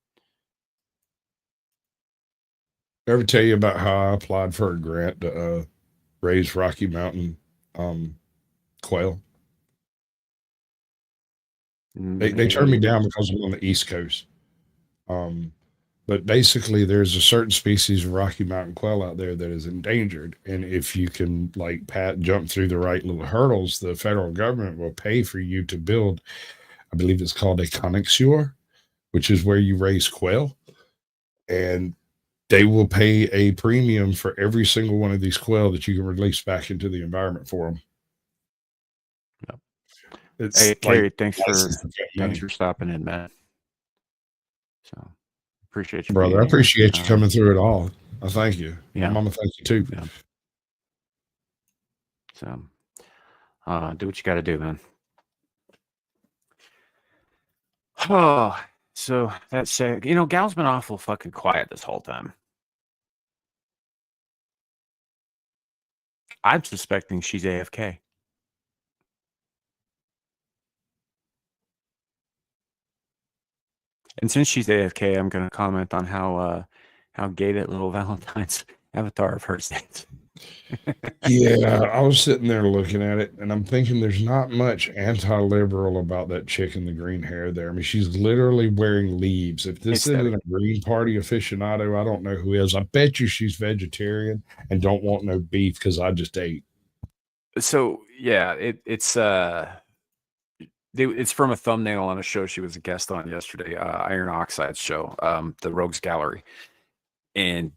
Ever tell you about how I applied for a grant to raise Rocky Mountain quail? They turned me down because I'm on the East Coast. But basically, there's a certain species of Rocky Mountain quail out there that is endangered, and if you can like jump through the right little hurdles, the federal government will pay for you to build. I believe it's called a conexure, which is where you raise quail, and they will pay a premium for every single one of these quail that you can release back into the environment for them. Yep. It's hey, like Carrie, thanks for stopping in, man. So appreciate you, brother. I appreciate you coming through it all. I thank you. Yeah, Mama, thank you too. Yeah. So, do what you got to do, man. Oh, so that's Gal's been awful fucking quiet this whole time. I'm suspecting she's AFK. And since she's AFK, I'm going to comment on how gay that little Valentine's avatar of hers is. Yeah, I was sitting there looking at it, and I'm thinking there's not much anti-liberal about that chick in the green hair there. I mean, she's literally wearing leaves. If this isn't a Green Party aficionado, I don't know who is. I bet you she's vegetarian and don't want no beef because I just ate. So yeah, it's from a thumbnail on a show she was a guest on yesterday, Iron Oxide's show, the Rogues Gallery, and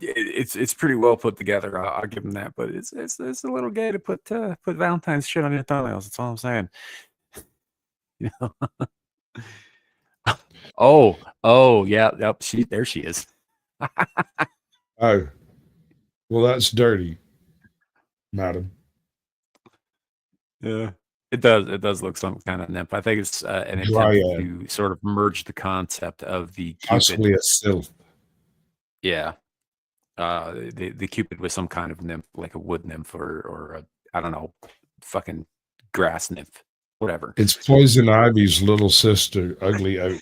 it's pretty well put together. I'll give them that, but it's a little gay to put Valentine's shit on your thumbnails. That's all I'm saying. You know? oh yeah, yep. There she is. Oh, well, that's dirty, madam. Yeah, it does look some kind of nymph. I think it's an attempt to sort of merge the concept of the Cupid. Possibly a sylph. Yeah. The Cupid with some kind of nymph, like a wood nymph or a, I don't know, fucking grass nymph, whatever. It's Poison Ivy's little sister, Ugly Oak.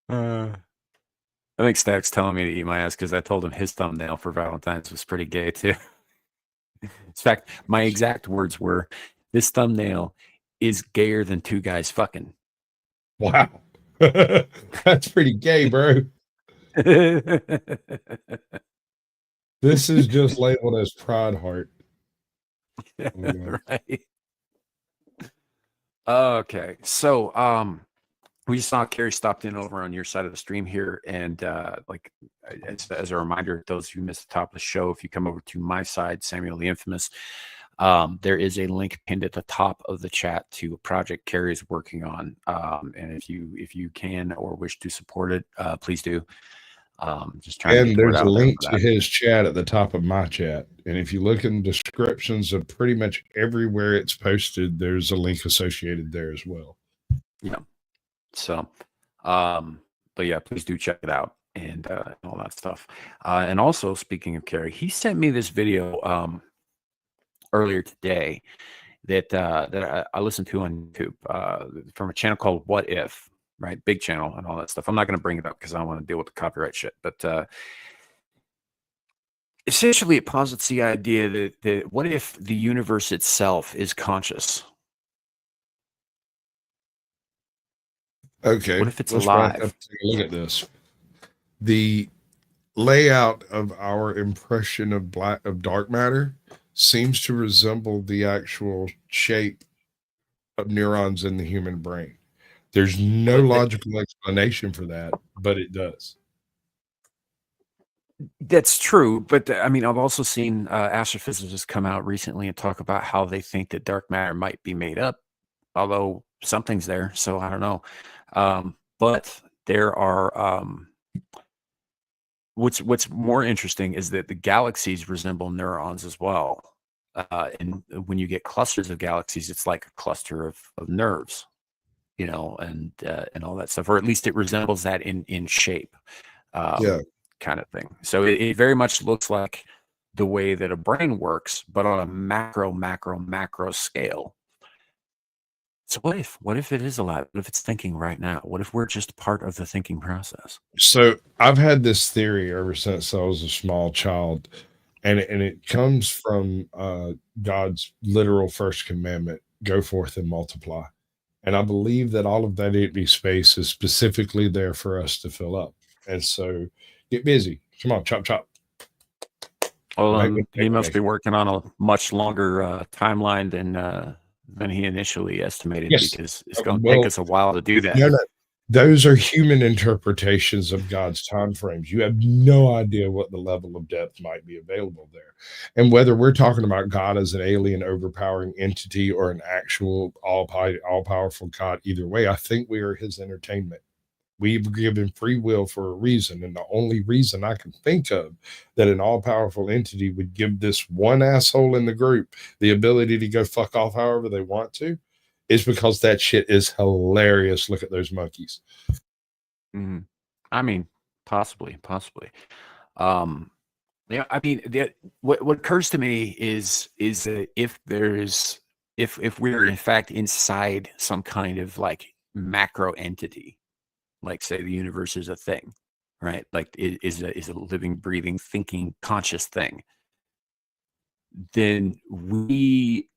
I think Stack's telling me to eat my ass because I told him his thumbnail for Valentine's was pretty gay too. In fact, my exact words were, "This thumbnail is gayer than two guys fucking." Wow. That's pretty gay, bro. This is just labeled as Pride Heart. Right. Okay. So we saw Carrie stopped in over on your side of the stream here, and like as a reminder, those who missed the top of the show, if you come over to my side, Samuel the Infamous, there is a link pinned at the top of the chat to a project Carrie is working on, and if you can or wish to support it, please do. Just trying. And there's a link to his chat at the top of my chat, and if you look in the descriptions of pretty much everywhere it's posted, there's a link associated there as well. Yeah. So, but yeah, please do check it out and all that stuff. And also, speaking of Carrie, he sent me this video earlier today that I listened to on YouTube from a channel called What If, right? Big channel and all that stuff. I'm not going to bring it up because I don't want to deal with the copyright shit. But essentially, it posits the idea that what if the universe itself is conscious? Okay. What if it's alive? Look at this. The layout of our impression of dark matter seems to resemble the actual shape of neurons in the human brain. There's no logical explanation for that, but it does. That's true, but I mean, I've also seen astrophysicists come out recently and talk about how they think that dark matter might be made up, although something's there. So I don't know. But there are what's more interesting is that the galaxies resemble neurons as well. And when you get clusters of galaxies, it's like a cluster of nerves, and all that stuff, or at least it resembles that in shape, kind of thing. So it very much looks like the way that a brain works, but on a macro scale. So what if it is alive? What if it's thinking right now? What if we're just part of the thinking process? So I've had this theory ever since I was a small child, and it comes from God's literal first commandment: go forth and multiply. And I believe that all of that empty space is specifically there for us to fill up. And so get busy. Come on, chop chop. Well, Make it, he make it, must make be it. working on a much longer timeline than he initially estimated, Yes. because it's going to take Well, us a while to do that. no, no. Those are human interpretations of God's time frames. You have no idea what the level of depth might be available there. And whether we're talking about God as an alien overpowering entity or an actual all powerful God, either way, I think we are his entertainment. We've given free will for a reason. And the only reason I can think of that an all powerful entity would give this one asshole in the group the ability to go fuck off however they want to is because that shit is hilarious. Look at those monkeys. Mhm. I mean, possibly. Yeah, I mean, what occurs to me is that if we're in fact inside some kind of like macro entity, like say the universe is a thing, right? Like it is a living, breathing, thinking, conscious thing, then we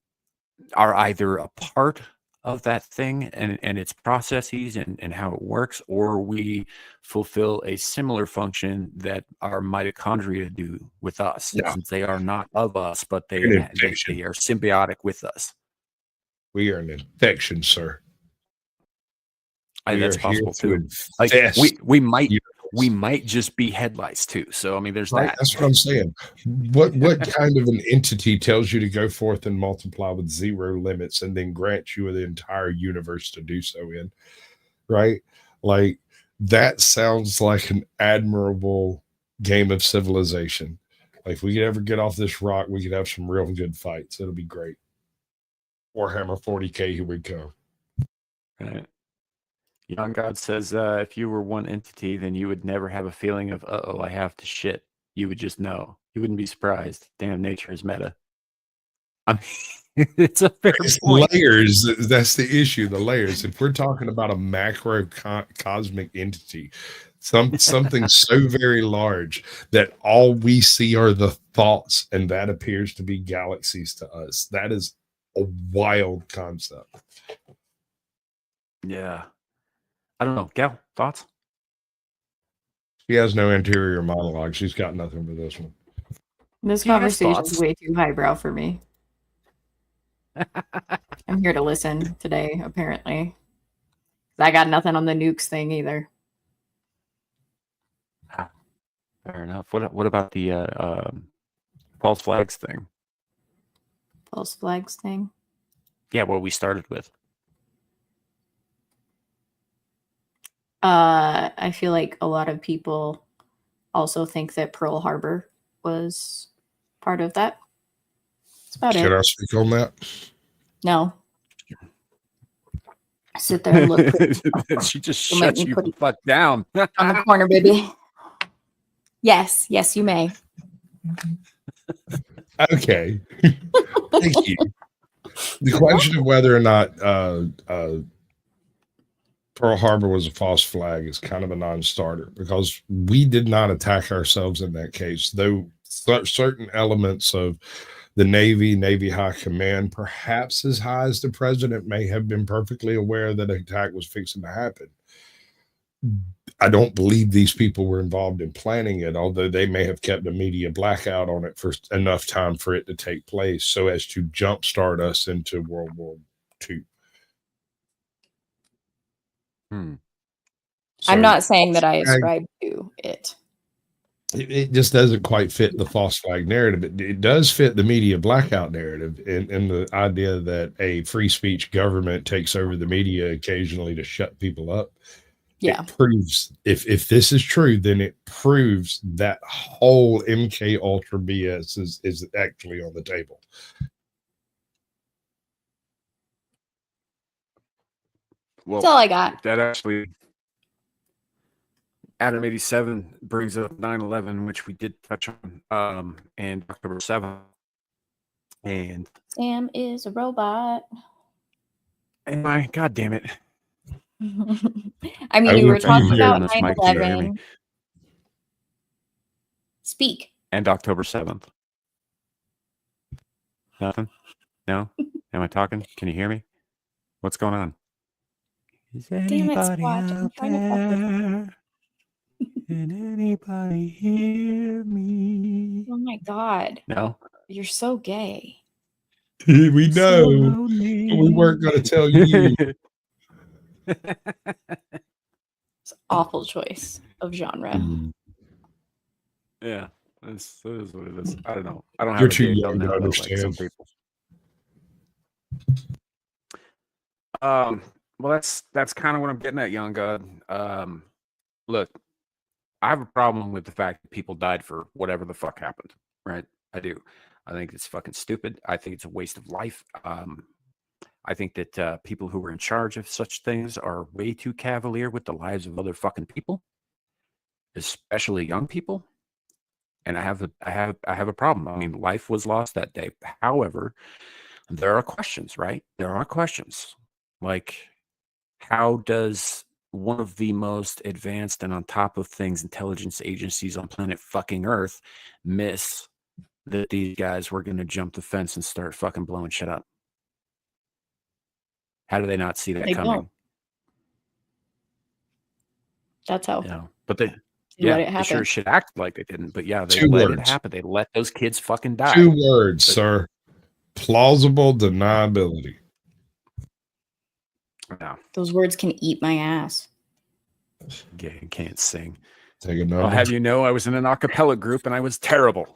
are either a part of that thing and its processes and how it works, or we fulfill a similar function that our mitochondria do with us, Yeah, since they are not of us, but we're an infection. they are symbiotic with us. We are an infection, sir. We are That's here possible to too. Like infest we universe. might just be headlights too. So I mean, there's Right? that. That's what I'm saying. What kind of an entity tells you to go forth and multiply with zero limits and then grants you the entire universe to do so in? Right? Like that sounds like an admirable game of civilization. Like if we could ever get off this rock, we could have some real good fights. It'll be great. Warhammer 40K, here we go. Right. Young God says, if you were one entity, then you would never have a feeling of, I have to shit. You would just know. You wouldn't be surprised. Damn, nature is meta. I mean, it's a fair It's point. layers. That's the issue. The layers. If we're talking about a macro cosmic entity, something so very large that all we see are the thoughts, and that appears to be galaxies to us. That is a wild concept. Yeah. I don't know. Gal, thoughts? She has no interior monologue. She's got nothing for this one. This He has conversation is thoughts. way too highbrow for me. I'm here to listen today, apparently. I got nothing on the nukes thing either. Fair enough. What about the false flags thing? False flags thing. Yeah, what we started with. I feel like a lot of people also think that Pearl Harbor was part of that. That's about Can it. I speak on that? No. Sit there and look pretty She just Don't make shuts me you put the it fuck down. on the corner, baby. Yes, you may. Okay. Thank you. The question of whether or not Pearl Harbor was a false flag is kind of a non-starter because we did not attack ourselves in that case, though certain elements of the Navy High Command, perhaps as high as the president, may have been perfectly aware that an attack was fixing to happen. I don't believe these people were involved in planning it, although they may have kept a media blackout on it for enough time for it to take place so as to jumpstart us into World War II. So I'm not saying that I ascribe to it. It just doesn't quite fit the false flag narrative. It does fit the media blackout narrative and the idea that a free speech government takes over the media occasionally to shut people up. Yeah. It proves, if this is true, then it proves that whole MK Ultra BS is actually on the table. Well, That's all I got. that actually, Adam 87 brings up 9/11, which we did touch on, and October 7th. And Sam is a robot. Am I? God damn it. I mean, we were would talking be about here. Mike, can you hear me? 9/11. Speak. And October 7th. Nothing? No? Am I talking? Can you hear me? What's going on? Is Damn it, anybody Squatch. I'm out trying to fuck with you. there? Can anybody hear me? Oh my god. No? You're so gay. We So know, but lonely. we weren't going to tell you. It's an awful choice of genre. Yeah, that is what it is. I don't know. I don't have You're a too gay young to thumbnail though, like some understand. people. Well, that's kind of what I'm getting at, young God. Look, I have a problem with the fact that people died for whatever the fuck happened, right? I do. I think it's fucking stupid. I think it's a waste of life. I think that people who are in charge of such things are way too cavalier with the lives of other fucking people, especially young people. And I have a problem. I mean, life was lost that day. However, there are questions, right? There are questions. Like, how does one of the most advanced and on top of things intelligence agencies on planet fucking Earth miss that these guys were going to jump the fence and start fucking blowing shit up? How do they not see that They coming? don't. That's how. You know, but they let it they happen. sure shit acted like they didn't. But yeah, they Two let it words. happen. They let those kids fucking die. 2 words, sir. Plausible deniability. No, Those words can eat my ass. gay can't sing. Take another. I'll have you know, I was in an a cappella group and I was terrible.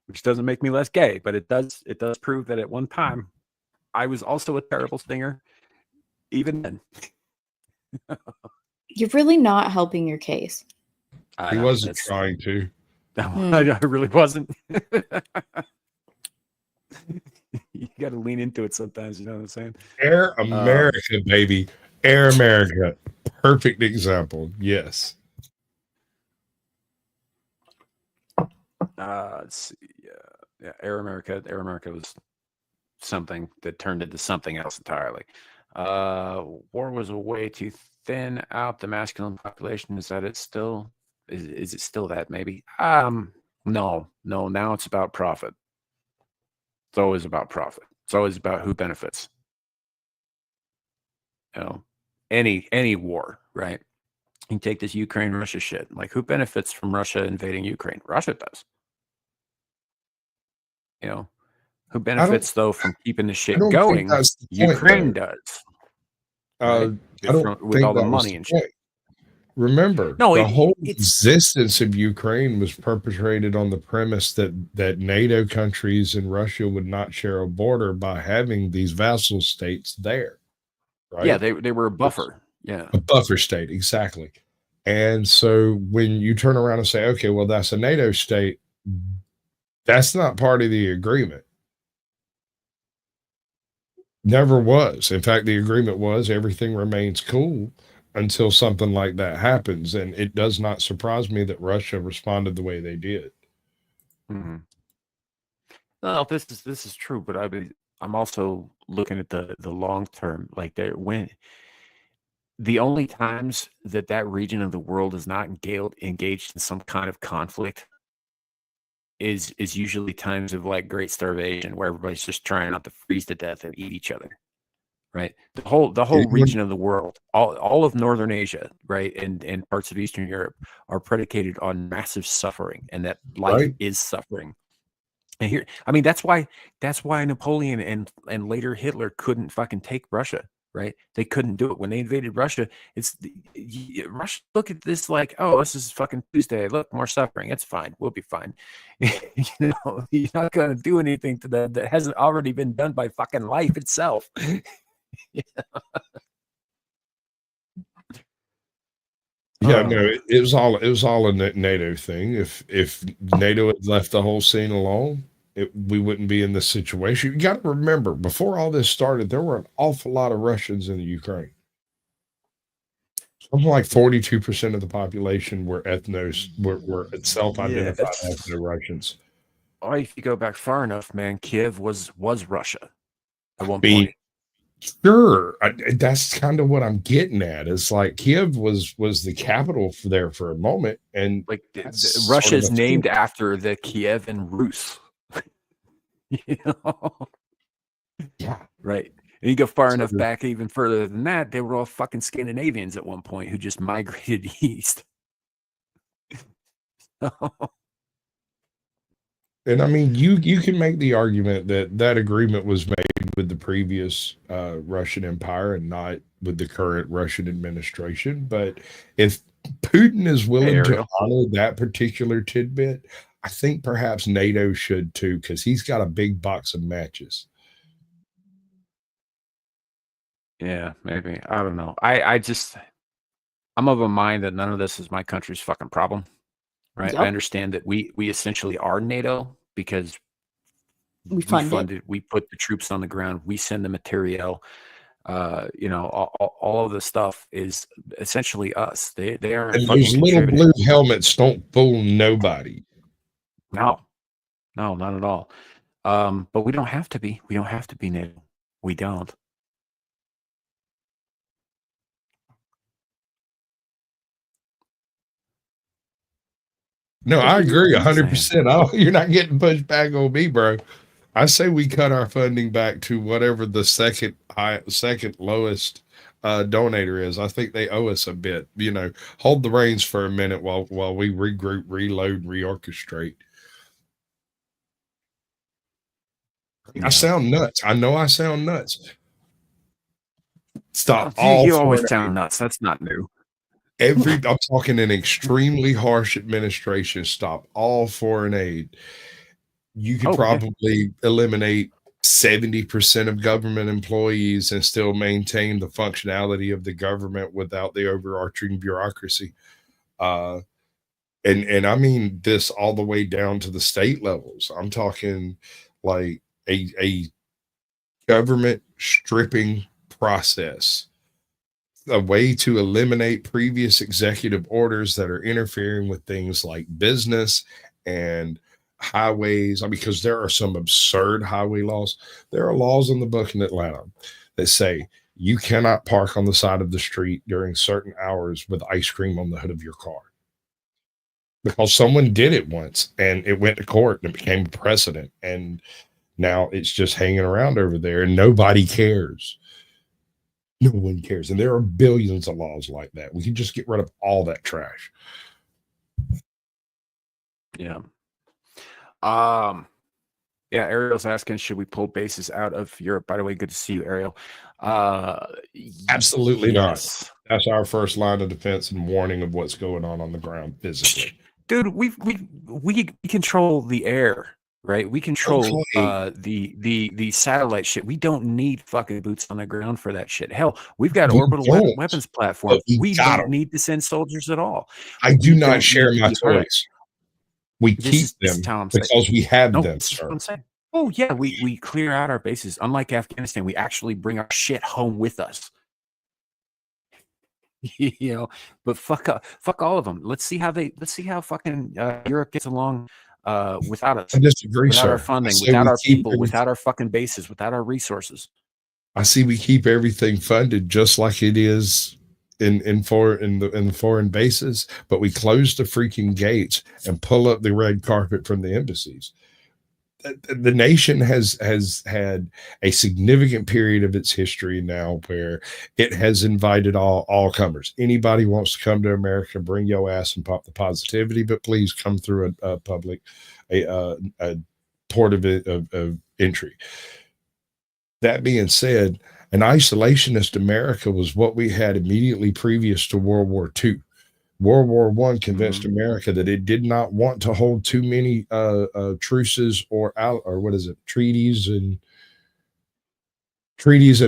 Which doesn't make me less gay, but it does prove that at one time I was also a terrible singer, even then. You're really not helping your case. He wasn't trying to. I really wasn't. You got to lean into it sometimes, you know what I'm saying? Air America, baby. Air America. Perfect example. Yes. Let's see. Yeah, Air America. Air America was something that turned into something else entirely. War was a way to thin out the masculine population. Is that it still? Is it still that maybe? No. Now it's about profit. It's always about profit. It's always about who benefits. You know, any war, right? You take this Ukraine-Russia shit. Like, who benefits from Russia invading Ukraine? Russia does. You know, who benefits though from keeping the shit going? Ukraine does. Right? I don't with all the that was money the and point. shit. Remember, No, the whole existence of Ukraine was perpetrated on the premise that NATO countries and Russia would not share a border by having these vassal states there. Right? Yeah, they were a buffer. Yeah. A buffer state, exactly. And so when you turn around and say, okay, well, that's a NATO state, that's not part of the agreement. Never was. In fact, the agreement was everything remains cool until something like that happens. And it does not surprise me that Russia responded the way they did. Mm-hmm. Well, this is true, but I'm also looking at the long term. Like, the only times that region of the world is not engaged in some kind of conflict is usually times of like great starvation, where everybody's just trying not to freeze to death and eat each other. Right. The whole region of the world, all of Northern Asia, right, and parts of Eastern Europe are predicated on massive suffering, and that life is suffering. And here, I mean, that's why Napoleon and later Hitler couldn't fucking take Russia. Right? They couldn't do it when they invaded Russia. Russia look at this like, oh, this is fucking Tuesday. Look, more suffering. It's fine. We'll be fine. You know, you're not going to do anything to that hasn't already been done by fucking life itself. Yeah, no, it was all a NATO thing. If NATO had left the whole scene alone, we wouldn't be in this situation. You got to remember, before all this started, there were an awful lot of Russians in the Ukraine. Something like 42% of the population were self-identified ethno-Russians. Or if you go back far enough, man, Kiev was Russia at one Be point. sure. That's kind of what I'm getting at. It's like Kiev was the capital for there for a moment, and Like that's sort Russia of is a named thing. after the Kievan Rus. You know? Yeah. Right. And you go far So enough back, even further than that, they were all fucking Scandinavians at one point who just migrated east. and I mean, you can make the argument that that agreement was made with the previous Russian Empire and not with the current Russian administration. But if Putin is Hey, willing to Ariel. honor that particular tidbit, I think perhaps NATO should too, because he's got a big box of matches. Yeah, maybe. I don't know. I'm of a mind that none of this is my country's fucking problem. Right. Yep. I understand that we essentially are NATO because we put the troops on the ground, we send the material. All of the stuff is essentially us. They aren't And fucking those little contributing. blue helmets don't fool nobody. No, not at all. But we don't have to be. We don't have to be NATO. We don't. No, I agree I'm just 100%. Oh, you're not getting pushed back on me, bro. I say we cut our funding back to whatever the second lowest donator is. I think they owe us a bit. You know, hold the reins for a minute while we regroup, reload, reorchestrate. I sound nuts. I know I sound nuts. Stop all You always foreign sound aid. nuts. That's not new. I'm talking an extremely harsh administration. Stop all foreign aid. You could probably eliminate 70% of government employees and still maintain the functionality of the government without the overarching bureaucracy. And I mean this all the way down to the state levels. I'm talking like a government stripping process, a way to eliminate previous executive orders that are interfering with things like business and highways. I mean, because there are some absurd highway laws. There are laws in the book in Atlanta that say you cannot park on the side of the street during certain hours with ice cream on the hood of your car. Because someone did it once and it went to court and it became a precedent. And now it's just hanging around over there and nobody cares. No one cares. And there are billions of laws like that. We can just get rid of all that trash. Yeah. Yeah, Ariel's asking, should we pull bases out of Europe? By the way, good to see you, Ariel. Absolutely not. That's our first line of defense and warning of what's going on the ground physically. Dude, we control the air, right? We control the satellite shit. We don't need fucking boots on the ground for that shit. Hell, we've got orbital weapons platforms. We don't need to send soldiers at all. I do not share my toys. We keep them because we have them, sir. I'm saying. Oh yeah, we clear out our bases. Unlike Afghanistan, we actually bring our shit home with us. You know, but fuck all of them. Let's see how fucking Europe gets along without us. I disagree, without sir. our funding, without our people, without our fucking bases, without our resources. I see we keep everything funded just like it is in the foreign bases, but we close the freaking gates and pull up the red carpet from the embassies. The nation has had a significant period of its history now where it has invited all comers. Anybody wants to come to America, bring your ass and pop the positivity, but please come through a public port of entry. That being said, an isolationist America was what we had immediately previous to World War II. World War I convinced America that it did not want to hold too many truces or treaties and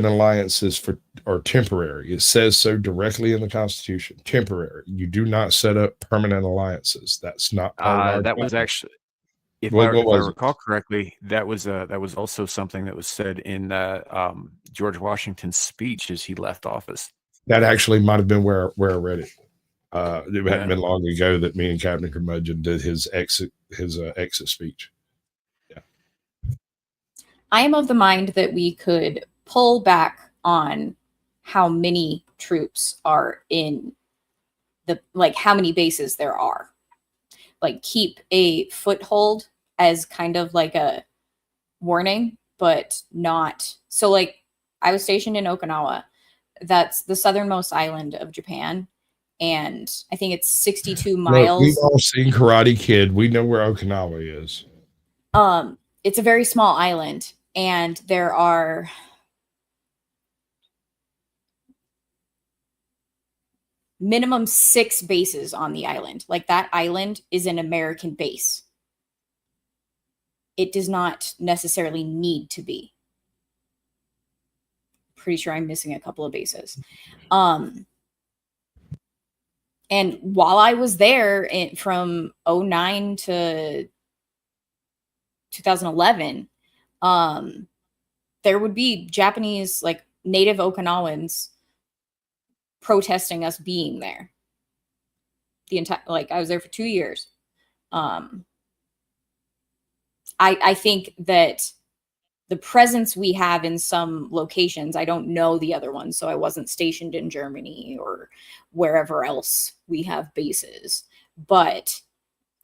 alliances are temporary. It says so directly in the Constitution. Temporary. You do not set up permanent alliances. That's not part of our that plan. was actually, if I recall correctly, that was also something that was said in George Washington's speech as he left office. That actually might have been where I read it. It hadn't been long ago that me and Captain Curmudgeon did his exit speech. I am of the mind that we could pull back on how many troops are in the, like, how many bases there are. Like, keep a foothold as kind of like a warning, but not. So, like, I was stationed in Okinawa. That's the southernmost island of Japan. And I think it's 62 Look, we've miles. all seen Karate Kid. We know where Okinawa is. It's a very small island, and there are minimum 6 bases on the island. Like, that island is an American base. It does not necessarily need to be. Pretty sure I'm missing a couple of bases. And while I was there from 2009 to 2011, there would be Japanese, like, native Okinawans protesting us being there. The entire, like, I was there for 2 years. I think that the presence we have in some locations, I don't know the other ones, so I wasn't stationed in Germany or wherever else we have bases, but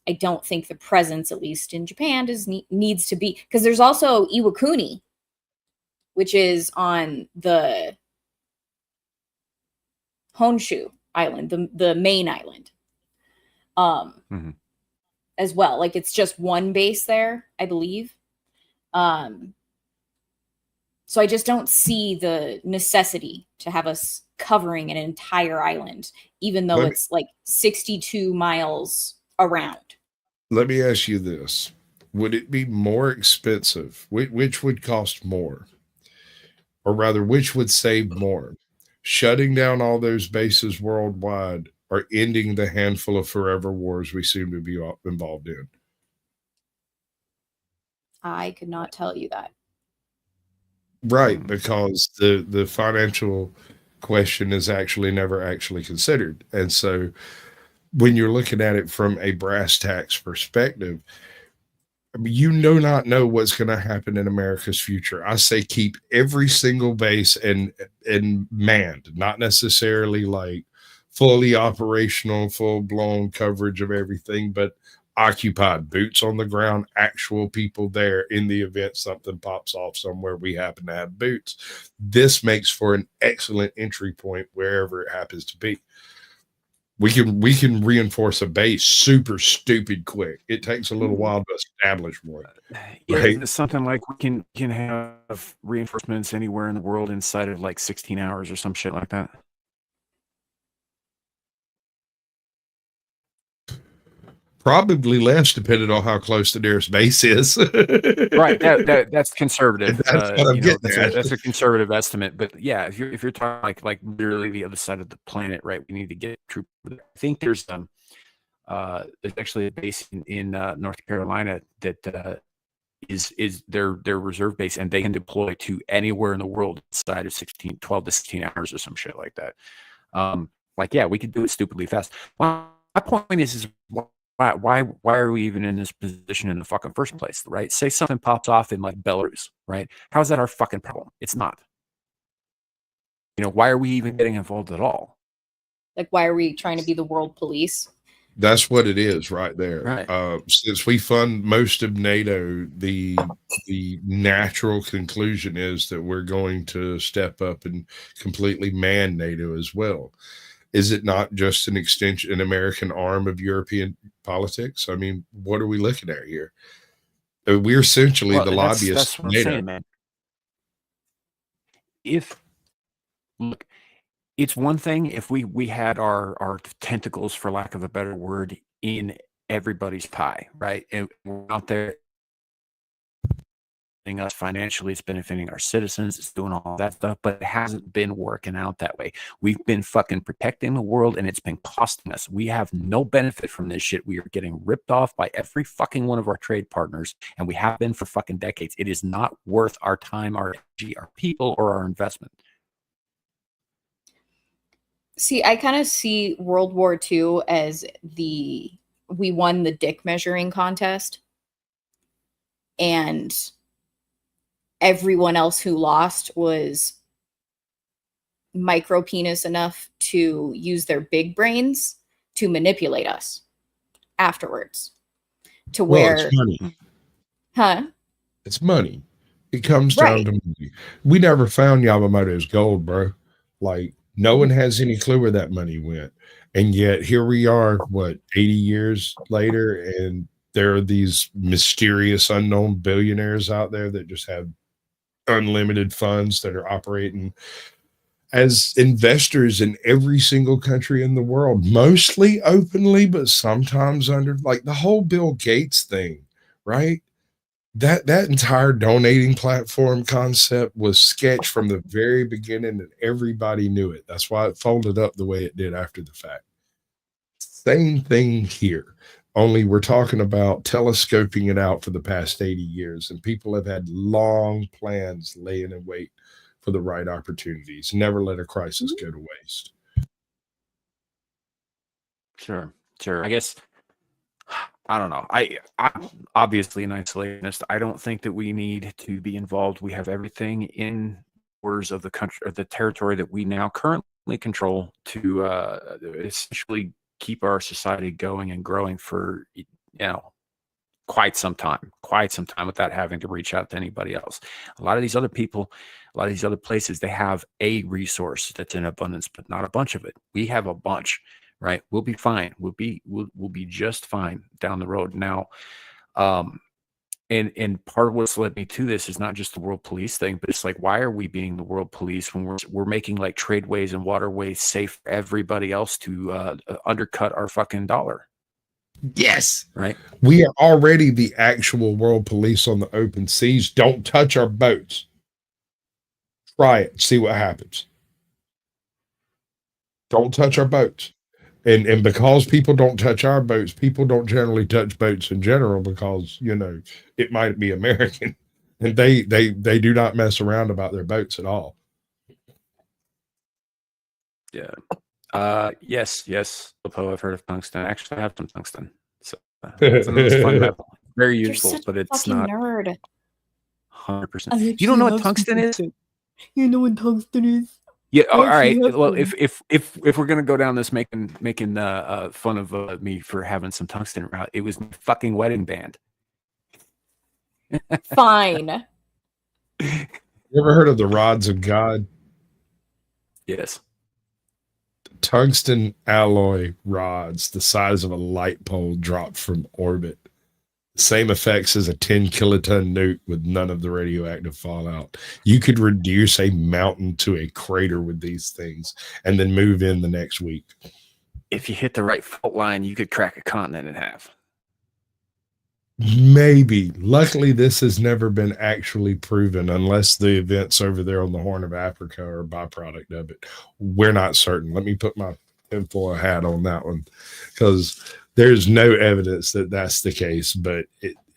I don't think the presence, at least in Japan, needs to be, because there's also Iwakuni, which is on the Honshu Island, the main island, as well. Like, it's just one base there, I believe. So I just don't see the necessity to have us covering an entire island, even though it's like 62 miles around. Let me ask you this. Would it be more expensive? Which would cost more? Or rather, which would save more? Shutting down all those bases worldwide or ending the handful of forever wars we seem to be involved in? I could not tell you that. Right, because the financial question is actually never actually considered. And so when you're looking at it from a brass tacks perspective, I mean, you do not know what's going to happen in America's future. I say keep every single base and manned, not necessarily like fully operational, full blown coverage of everything, but occupied, boots on the ground, actual people there in the event something pops off somewhere we happen to have boots. This makes for an excellent entry point wherever it happens to be. We can reinforce a base super stupid quick. It takes a little while to establish one. Yeah, Right? it's something like we can have reinforcements anywhere in the world inside of like 16 hours or some shit like that. Probably less, depending on how close the nearest base is. Right. That's conservative. That's what I'm getting at. That's a conservative estimate. But yeah, if you're talking like literally the other side of the planet, right? We need to get troops. I think there's actually a base in North Carolina that is their reserve base, and they can deploy to anywhere in the world inside of 12 to 16 hours or some shit like that. Like, yeah, we could do it stupidly fast. My point is why are we even in this position in the fucking first place, right? Say something pops off in like Belarus, right? How is that our fucking problem? It's not. Why are we even getting involved at all? Like, why are we trying to be the world police? That's what it is right there. Right. Since we fund most of NATO, the natural conclusion is that we're going to step up and completely man NATO as well. Is it not just an extension, an American arm of European politics? I mean, what are we looking at here? We're essentially the lobbyists. That's what I'm saying, man. Look, it's one thing if we had our tentacles, for lack of a better word, in everybody's pie, right? And we're out there us financially, it's benefiting our citizens, it's doing all that stuff, but it hasn't been working out that way. We've been fucking protecting the world, and it's been costing us. We have no benefit from this shit. We are getting ripped off by every fucking one of our trade partners, and we have been for fucking decades. It is not worth our time, our energy, our people, or our investment. See, I kind of see World War II as we won the dick measuring contest, and everyone else who lost was micro penis enough to use their big brains to manipulate us afterwards. To where, it's money. huh? It's money. It comes down to money. We never found Yamamoto's gold, bro. Like, no one has any clue where that money went. And yet here we are, 80 years later, and there are these mysterious unknown billionaires out there that just have unlimited funds that are operating as investors in every single country in the world, mostly openly, but sometimes under, like, the whole Bill Gates thing, right? That entire donating platform concept was sketched from the very beginning, and everybody knew it. That's why it folded up the way it did after the fact. Same thing here, only we're talking about telescoping it out for the past 80 years, and people have had long plans laying in wait for the right opportunities. Never let a crisis go to waste. Sure. I guess, I don't know. I'm obviously an isolationist. I don't think that we need to be involved. We have everything in borders of the country or the territory that we now currently control to essentially keep our society going and growing for, quite some time without having to reach out to anybody else. A lot of these other people, a lot of these other places, they have a resource that's in abundance, but not a bunch of it. We have a bunch. Right, we'll be fine. We'll be just fine down the road. Now, and part of what's led me to this is not just the world police thing, but it's like, why are we being the world police when we're making like tradeways and waterways safe for everybody else to undercut our fucking dollar? Yes, right. We are already the actual world police on the open seas. Don't touch our boats. Try it. See what happens. Don't touch our boats. And because people don't touch our boats, people don't generally touch boats in general because, it might be American. And they do not mess around about their boats at all. Yeah. Yes. Popo, I've heard of tungsten. Actually, I have some tungsten. So it's a fun metal. Very useful, but it's not nerd. 100%. You don't know what tungsten is? You know what tungsten is? Yeah. All right. Well, if we're gonna go down this making fun of me for having some tungsten route, it was my fucking wedding band. Fine. You ever heard of the rods of God? Yes. Tungsten alloy rods the size of a light pole dropped from orbit. Same effects as a 10 kiloton nuke with none of the radioactive fallout. You could reduce a mountain to a crater with these things and then move in the next week. If you hit the right fault line, you could crack a continent in half. Maybe. Luckily, this has never been actually proven unless the events over there on the Horn of Africa are a byproduct of it. We're not certain. Let me put my tinfoil hat on that one because there's no evidence that that's the case, but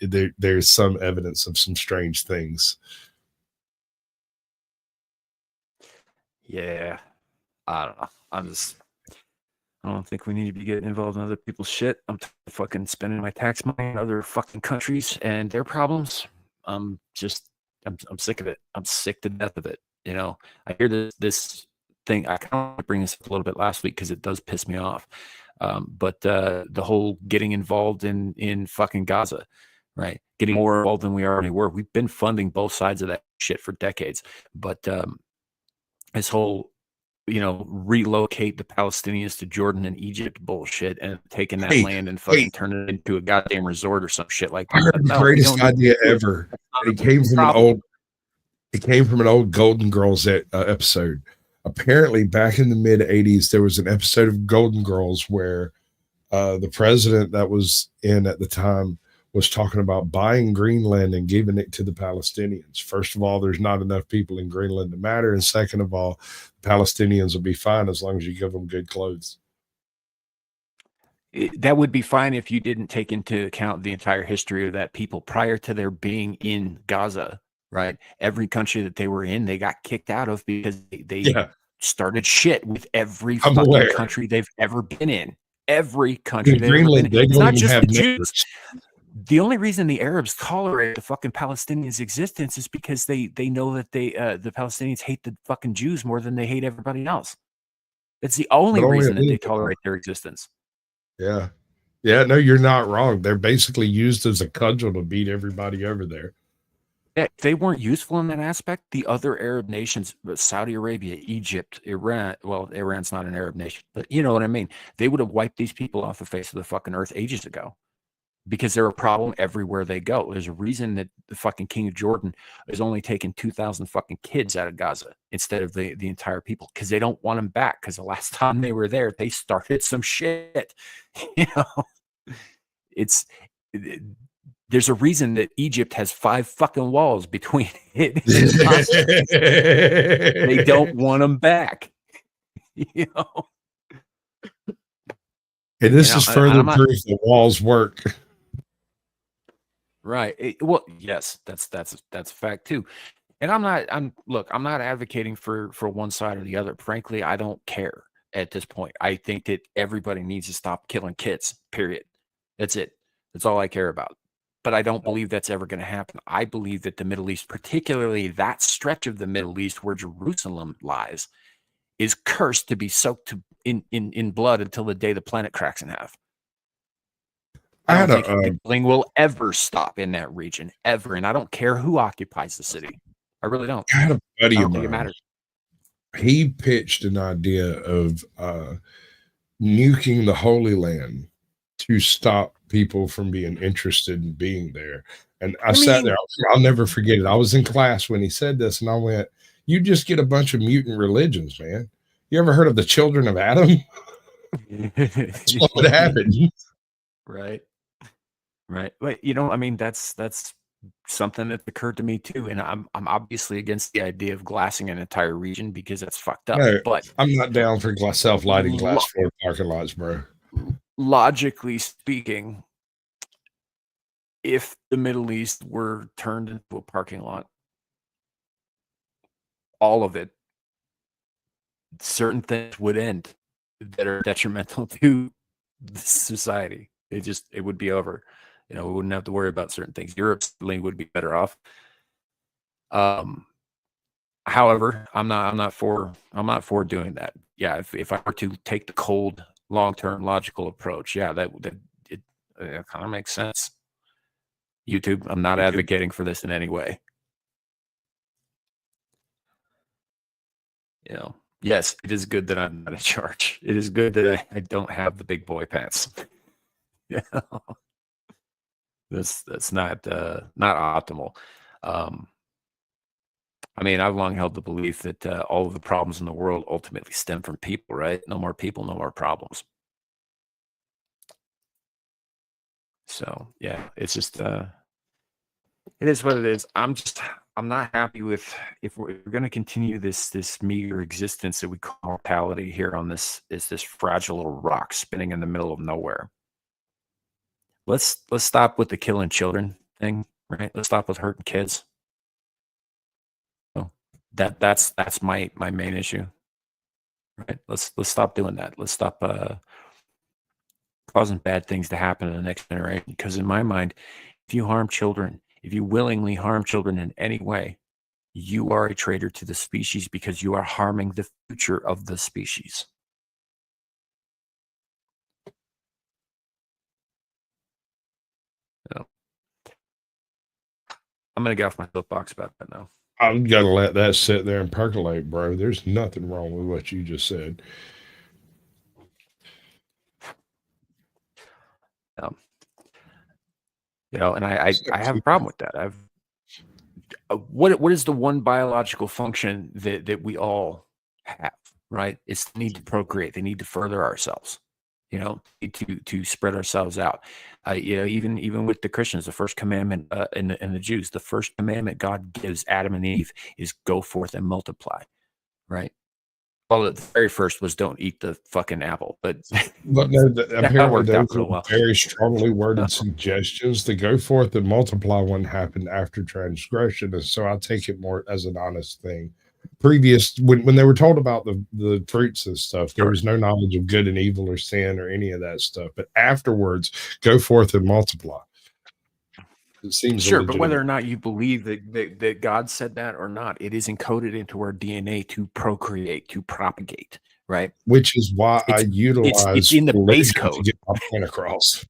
there's some evidence of some strange things. Yeah. I don't know. I don't think we need to be getting involved in other people's shit. I'm fucking spending my tax money in other fucking countries and their problems. I'm sick of it. I'm sick to death of it. I hear this thing. I kind of want to bring this up a little bit last week because it does piss me off. But the whole getting involved in fucking Gaza, right? Getting more involved than we already were. We've been funding both sides of that shit for decades. But this whole, relocate the Palestinians to Jordan and Egypt bullshit and taking that land and fucking turn it into a goddamn resort or some shit like that. I heard the greatest idea ever. It came from an old Golden Girls episode. Apparently, back in the mid 80s, there was an episode of Golden Girls where the president that was in at the time was talking about buying Greenland and giving it to the Palestinians. First of all, there's not enough people in Greenland to matter. And second of all, the Palestinians will be fine as long as you give them good clothes. That would be fine if you didn't take into account the entire history of that people prior to their being in Gaza, right? Every country that they were in, they got kicked out of because they started shit with every fucking country they've ever been in. Every country they've ever been in. It's not just the Jews. The only reason the Arabs tolerate the fucking Palestinians' existence is because they know that the Palestinians hate the fucking Jews more than they hate everybody else. It's the only reason that they tolerate their existence. Yeah. Yeah, no, you're not wrong. They're basically used as a cudgel to beat everybody over there. If they weren't useful in that aspect, the other Arab nations, Saudi Arabia, Egypt, Iran, well, Iran's not an Arab nation, but you know what I mean? They would have wiped these people off the face of the fucking earth ages ago because they're a problem everywhere they go. There's a reason that the fucking King of Jordan is only taking 2,000 fucking kids out of Gaza instead of the entire people because they don't want them back because the last time they were there, they started some shit. You know, there's a reason that Egypt has 5 fucking walls between it and they don't want them back. You know? And this is further proof the walls work. Right. Well, yes, that's a fact too. And I'm not advocating for one side or the other. Frankly, I don't care at this point. I think that everybody needs to stop killing kids, period. That's it. That's all I care about. But I don't believe that's ever going to happen. I believe that the Middle East, particularly that stretch of the Middle East where Jerusalem lies, is cursed to be soaked in blood until the day the planet cracks in half. I don't think killing will ever stop in that region, ever. And I don't care who occupies the city. I really don't. I had a buddy I of don't think it mine. matters. He pitched an idea of nuking the Holy Land to stop people from being interested in being there. And I sat there. I'll never forget it. I was in class when he said this, and I went, "You just get a bunch of mutant religions, man. You ever heard of the children of Adam?" That's what would happen. Right. But you know, I mean, that's something that occurred to me too. And I'm obviously against the idea of glassing an entire region because that's fucked up. No, but I'm not down for self-lighting glass for parking lots, bro. Logically speaking, if the Middle East were turned into a parking lot, all of it, certain things would end that are detrimental to society. It would be over. You know, we wouldn't have to worry about certain things. Europe would be better off. However, I'm not for doing that. Yeah, if I were to take the cold, long-term logical approach, yeah, it kind of makes sense. YouTube, I'm not advocating for this in any way. You know, yes, it is good that I'm not in charge. It is good that I don't have the big boy pants. Yeah. That's not optimal. I mean, I've long held the belief that all of the problems in the world ultimately stem from people, right? No more people, no more problems. So yeah, it's just it is what it is. I'm not happy with if we're going to continue this meager existence that we call mortality here on this fragile little rock spinning in the middle of nowhere. Let's stop with the killing children thing, right? Let's stop with hurting kids. So that's my main issue, right? Let's stop doing that. Let's stop causing bad things to happen to the next generation. Because in my mind, if you harm children, if you willingly harm children in any way, you are a traitor to the species because you are harming the future of the species. I'm going to get off my soapbox about that now. I'm going to let that sit there and percolate, bro. There's nothing wrong with what you just said. You know, and I have a problem with that. What is the one biological function that we all have, right? It's the need to procreate. They need to further ourselves, you know, to spread ourselves out. You know, even with the Christians, the first commandment and the Jews, the first commandment God gives Adam and Eve is go forth and multiply, right? Well, the very first was don't eat the fucking apple, but no, apparently those were very strongly worded suggestions. The go forth and multiply one happened after transgression, and so I take it more as an honest thing. Previous, when they were told about the fruits and stuff, there was no knowledge of good and evil or sin or any of that stuff. But afterwards, go forth and multiply. It seems Sure, but whether illegitimate. or not you believe that God said that or not, it is encoded into our DNA to procreate, to propagate, right? Which is why I It's utilize in the base religion to code. get my point across.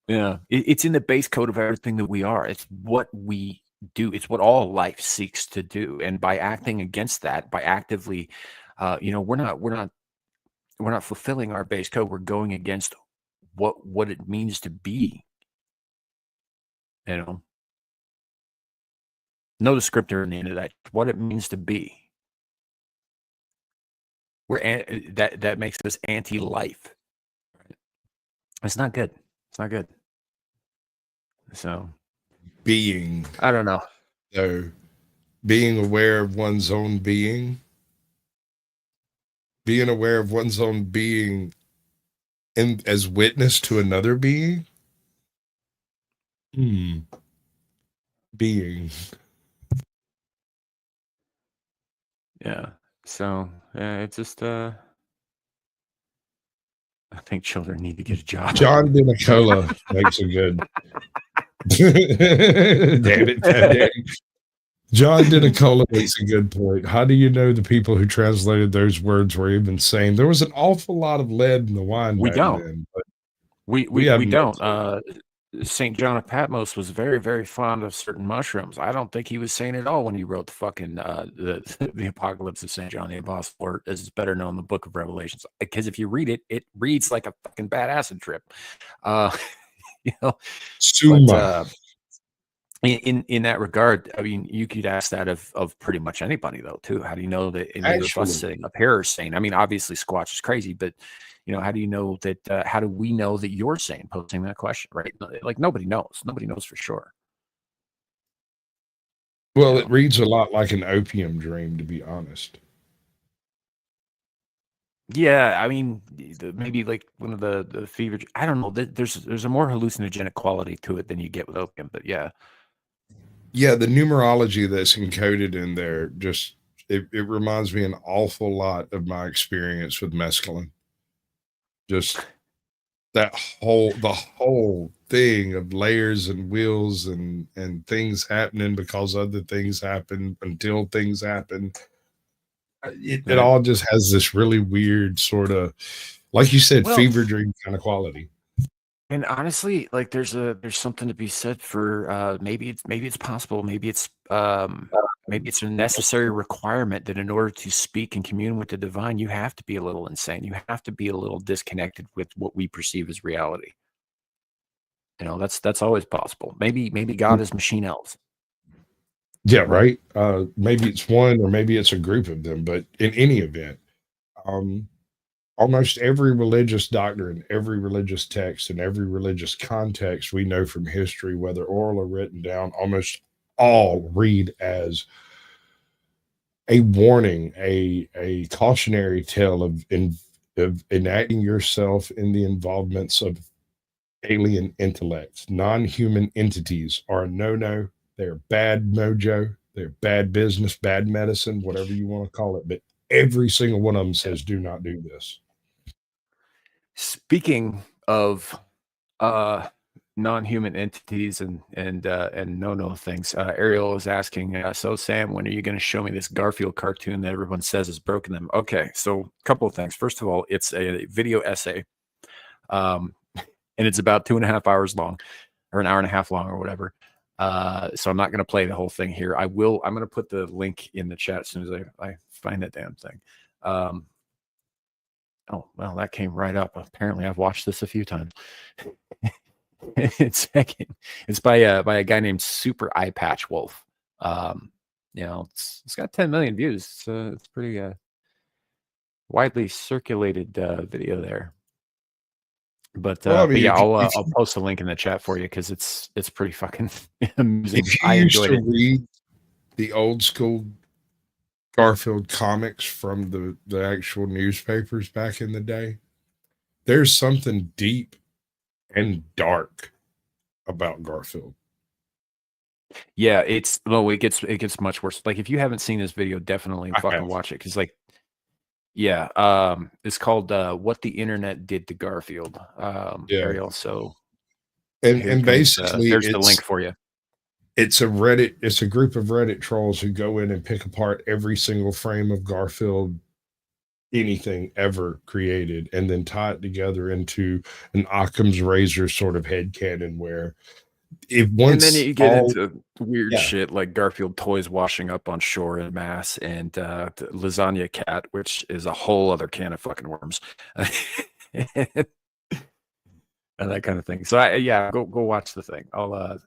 Yeah, it's in the base code of everything that we are. It's what we do. It's what all life seeks to do. And by acting against that, by actively, we're not fulfilling our base code. We're going against what it means to be. You know, no descriptor in the end of that. What it means to be. That makes us anti-life. It's not good. It's not good. So Being, I don't know. so being aware of one's own being in as witness to another being. Being. Yeah. So it's just I think children need to get a job. John Denicola makes a good. Damn it, Daddy. John Denicola makes a good point. How do you know the people who translated those words were even sane? There was an awful lot of lead in the wine We back don't. then, but We haven't don't. St. John of Patmos was very, very fond of certain mushrooms. I don't think he was sane at all when he wrote the fucking the Apocalypse of St. John the Apostle, or as it's better known, the Book of Revelations. Because if you read it, it reads like a fucking bad acid trip. You know, Suma. but in that regard, I mean, you could ask that of pretty much anybody though, too. How do you know that any of us sitting up here are sane? I mean, obviously Squatch is crazy, but how do you know that? How do we know that you're sane? Posing that question, right? Like nobody knows. Nobody knows for sure. Well, it reads a lot like an opium dream, to be honest. Yeah, I mean, maybe like one of the fever. I don't know. There's a more hallucinogenic quality to it than you get with opium, but yeah. Yeah, the numerology that's encoded in there just it reminds me an awful lot of my experience with mescaline. Just the whole thing of layers and wheels and things happening because other things happen until things happen. It all just has this really weird sort of, like you said, fever dream kind of quality. And honestly, like there's something to be said for maybe it's possible, maybe it's a necessary requirement that in order to speak and commune with the divine, you have to be a little insane. You have to be a little disconnected with what we perceive as reality. That's always possible. Maybe God is machine elves. Yeah, right. Maybe it's one or maybe it's a group of them, but in any event, almost every religious doctrine, every religious text, and every religious context we know from history, whether oral or written down, almost all read as a warning, a cautionary tale of enacting yourself in the involvements of alien intellects. Non-human entities are a no-no. They're bad mojo. They're bad business, bad medicine, whatever you want to call it. But every single one of them says, do not do this. Speaking of non-human entities and no things, Ariel is asking, so Sam, when are you going to show me this Garfield cartoon that everyone says has broken them? Okay, so a couple of things. First of all, it's a video essay, and it's about 2.5 hours long, or an hour and a half long, or whatever. So I'm not going to play the whole thing here. I'm going to put the link in the chat as soon as I find that damn thing. Oh, well, that came right up. Apparently, I've watched this a few times. It's by a guy named Super Eye Patch Wolf. It's got 10 million views. It's pretty widely circulated video there. But yeah, I'll post a link in the chat for you because it's pretty fucking amusing. If you used to read the old school Garfield comics from the actual newspapers back in the day, there's something deep and dark about Garfield. Yeah, it gets much worse. Like if you haven't seen this video, definitely fucking watch it because it's called What the Internet Did to Garfield. Ariel. So And basically, there's the link for you. It's a group of Reddit trolls who go in and pick apart every single frame of Garfield, anything ever created, and then tie it together into an Occam's razor sort of headcanon where and then you get into weird shit like Garfield toys washing up on shore en masse, and the lasagna cat, which is a whole other can of fucking worms. And that kind of thing. So go watch the thing. I'll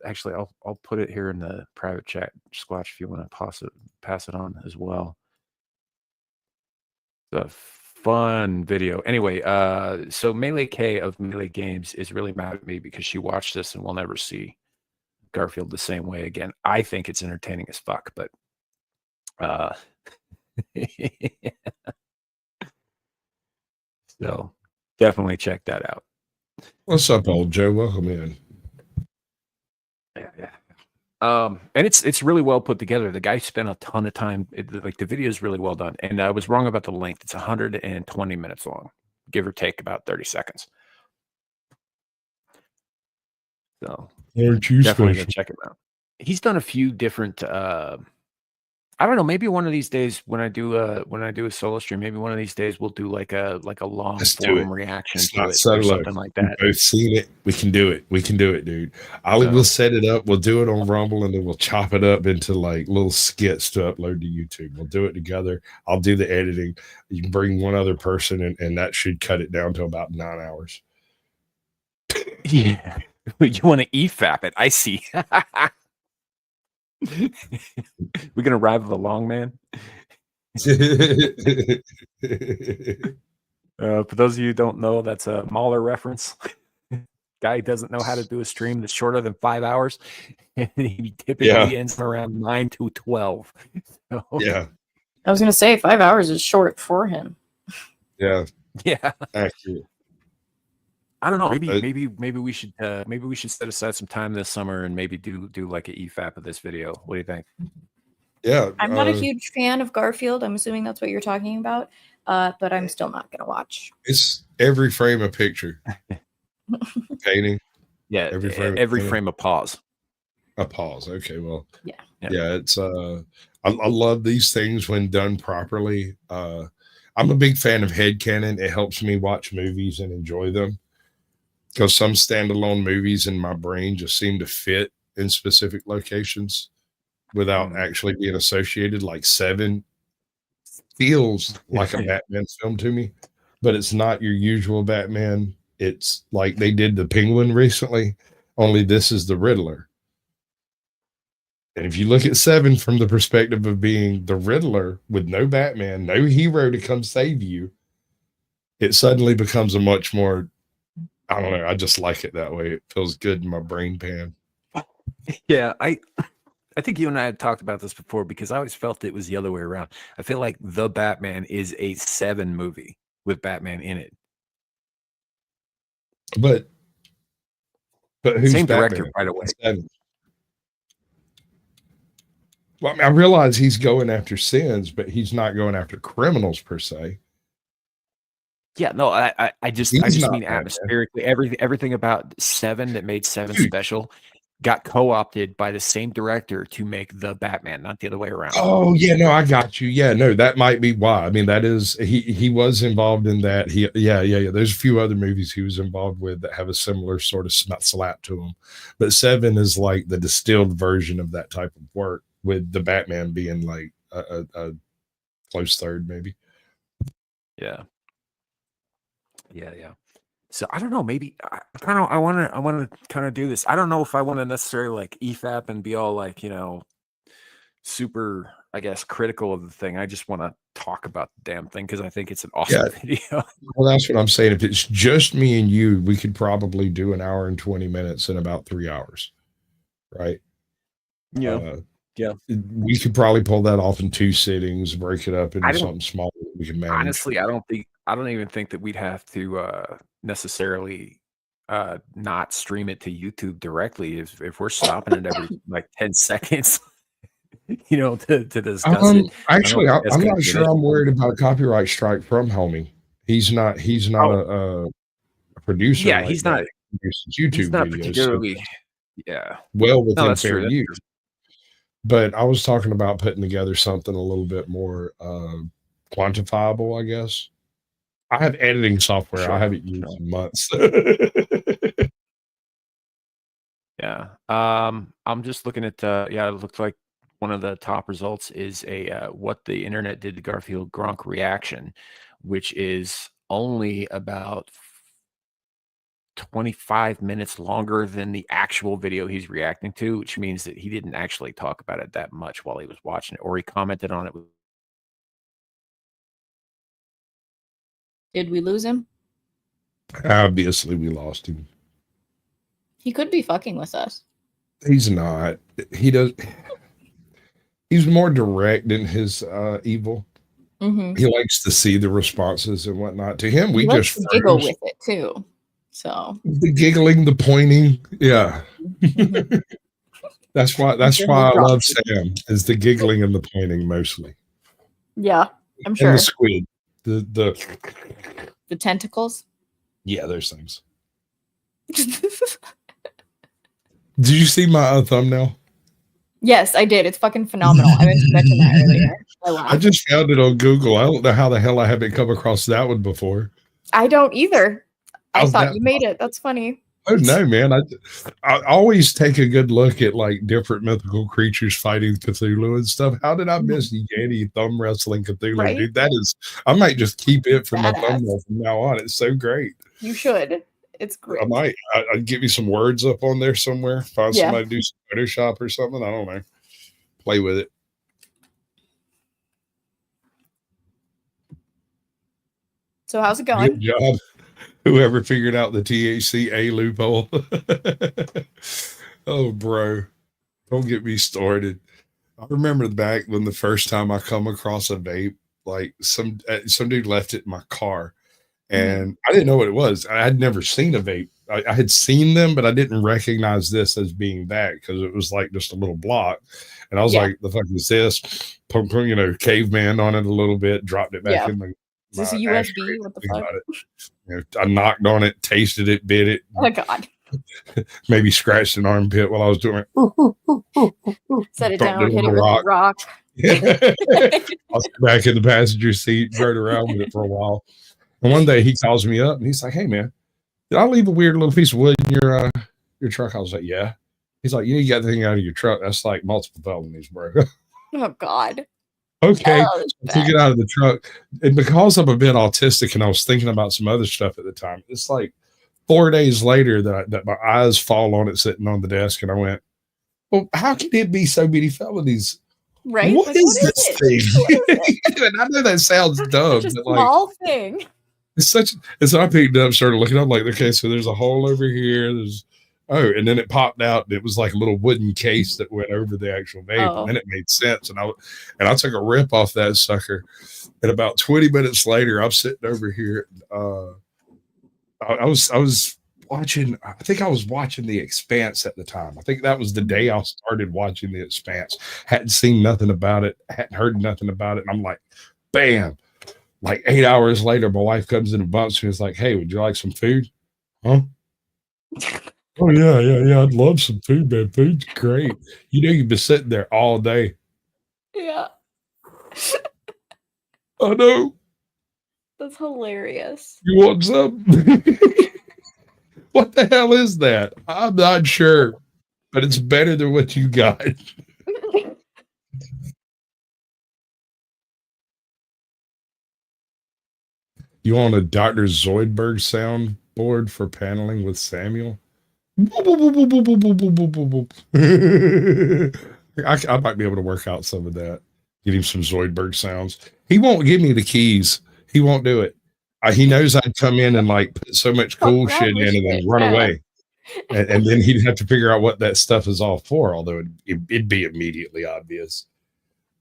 put it here in the private chat, Squatch, if you want to pass it on as well. It's a fun video. Anyway, so Melee K of Melee Games is really mad at me because she watched this and will never see Garfield the same way again. I think it's entertaining as fuck, but so definitely check that out. What's up, old Joe? Welcome in. Yeah. And it's really well put together. The guy spent a ton of time. The video is really well done. And I was wrong about the length. It's 120 minutes long, give or take about 30 seconds. So definitely go check him out. He's done a few different. I don't know. Maybe one of these days when I do a solo stream, maybe one of these days we'll do like a long form reaction to it or something like that. We've both seen it. We can do it. We can do it, dude. We'll set it up. We'll do it on Rumble, and then we'll chop it up into like little skits to upload to YouTube. We'll do it together. I'll do the editing. You can bring one other person, and that should cut it down to about 9 hours. Yeah, you want to EFAP it? I see. We're gonna rival the long man. For those of you who don't know, that's a Mahler reference. Guy doesn't know how to do a stream that's shorter than 5 hours, and he typically ends around 9 to 12. So, yeah, I was gonna say 5 hours is short for him. Yeah, accurate. I don't know. Maybe we should set aside some time this summer and maybe do like an EFAP of this video. What do you think? Yeah, I'm not a huge fan of Garfield. I'm assuming that's what you're talking about, but I'm still not gonna watch. It's every frame a picture, painting. Yeah, every frame a pause. A pause. Okay, well, yeah. It's I love these things when done properly. I'm a big fan of headcanon. It helps me watch movies and enjoy them. Because some standalone movies in my brain just seem to fit in specific locations without actually being associated. Like Seven feels like a Batman film to me, but it's not your usual Batman. It's like they did the Penguin recently, only this is the Riddler. And if you look at Seven from the perspective of being the Riddler with no Batman, no hero to come save you, it suddenly becomes a much more, I don't know. I just like it that way. It feels good in my brain pan. Yeah, I think you and I had talked about this before because I always felt it was the other way around. I feel like The Batman is a Seven movie with Batman in it. But who's same Batman? director, by the way. Seven. Well, I mean, I realize he's going after sins, but he's not going after criminals per se. Yeah, no, I just mean atmospherically. Everything about Seven that made Seven special got co-opted by the same director to make The Batman, not the other way around. Oh yeah, no, I got you. Yeah, no, that might be why. I mean, that is he was involved in that. Yeah. There's a few other movies he was involved with that have a similar sort of slap to them, but Seven is like the distilled version of that type of work, with the Batman being like a close third, maybe. Yeah. So I don't know. Maybe I want to kind of do this. I don't know if I want to necessarily like EFAP and be all like, super, I guess, critical of the thing. I just want to talk about the damn thing because I think it's an awesome video. Well, that's what I'm saying. If it's just me and you, we could probably do 1 hour and 20 minutes in about 3 hours, right? Yeah. We could probably pull that off in 2 sittings, break it up into something small that we can manage. Honestly, I don't even think that we'd have to necessarily not stream it to YouTube directly if we're stopping it every like 10 seconds, to discuss it. Actually, I'm not sure I'm worried about a copyright strike from Homie. He's not a producer. Yeah, he's not. produces He's YouTube not videos, so particularly. Yeah. well No, within that's fair true. That's use. true. But I was talking about putting together something a little bit more quantifiable, I guess. I have editing software I Sure. haven't used Sure. in months. Yeah. I'm just looking at yeah, it looks like one of the top results is a what the internet did to Garfield Gronk reaction, which is only about 25 minutes longer than the actual video he's reacting to, which means that he didn't actually talk about it that much while he was watching it, or he commented on it. Did we lose him? Obviously, we lost him. He could be fucking with us. He's not. He does. He's more direct in his evil. Mm-hmm. He likes to see the responses and whatnot. To him, we He likes just to giggle froze. with it too. So The giggling, the pointing, yeah. Mhm. That's why I love Sam, is the giggling and the pointing mostly. Yeah, I'm And sure. the squid. The tentacles. yeah, those things. Did you see my thumbnail? Yes, I did. It's fucking phenomenal. I meant to mention that earlier. I I laughed. just found it on Google. I don't know how the hell I haven't come across that one before. I don't either. I How's thought that you made it. That's funny. Oh no, man! I always take a good look at like different mythical creatures fighting Cthulhu and stuff. How did I miss Yeti thumb wrestling Cthulhu, Right? dude? That is, I might just keep it for my Badass. thumbnail from now on. It's so great. You should. It's great. I might. I'd give you some words up on there somewhere. Find Yeah. somebody to do some Photoshop or something. I don't know. Play with it. So how's it going? Good job. Whoever figured out the THCA loophole. Oh, bro. Don't get me started. I remember back when the first time I come across a vape, like some dude left it in my car, and I didn't know what it was. I had never seen a vape. I had seen them, but I didn't recognize this as being that because it was like just a little block. And I was like, "The fuck is this?" You know, caveman on it a little bit, dropped it back in the. Is this a my USB? ashtray, What the think fuck? about it. You know, I knocked on it, tasted it, bit it, Oh my god. maybe scratched an armpit while I was doing it. Set it Dropped down, it hit on it a with a rock. I was back in the passenger seat, rode around with it for a while. And one day he calls me up and he's like, "Hey man, did I leave a weird little piece of wood in your truck?" I was like, "Yeah." He's like, "Yeah, you got the thing out of your truck. That's like multiple felonies, bro." Oh god. Okay. Oh, So I took it out of the truck. And because I'm a bit autistic and I was thinking about some other stuff at the time, it's like 4 days later that my eyes fall on it sitting on the desk, and I went, "Well, how can it be so many felonies? Right? What Like, is what this is thing?" And I know that sounds dumb, Such a but like small thing. it's such. And so I picked it up, started looking. I'm like, okay, so there's a hole over here. There's and then it popped out. And it was like a little wooden case that went over the actual vape, and then it made sense. And I took a rip off that sucker. And about 20 minutes later, I'm sitting over here. I was watching. I think I was watching The Expanse at the time. I think that was the day I started watching The Expanse. Hadn't seen nothing about it. Hadn't heard nothing about it. And I'm like, bam. Like 8 hours later, my wife comes in and bumps me. It's like, "Hey, would you like some food?" Huh? Oh yeah. I'd love some food, man. Food's great. You know, you've been sitting there all day. Yeah. I know. That's hilarious. You want some? What the hell is that? I'm not sure, but it's better than what you got. You want a Dr. Zoidberg soundboard for paneling with Samuel? I might be able to work out some of that. Get him some Zoidberg sounds. He won't give me the keys. He won't do it. He knows I'd come in and like put so much cool shit in and then run away. And then he'd have to figure out what that stuff is all for, although it'd be immediately obvious.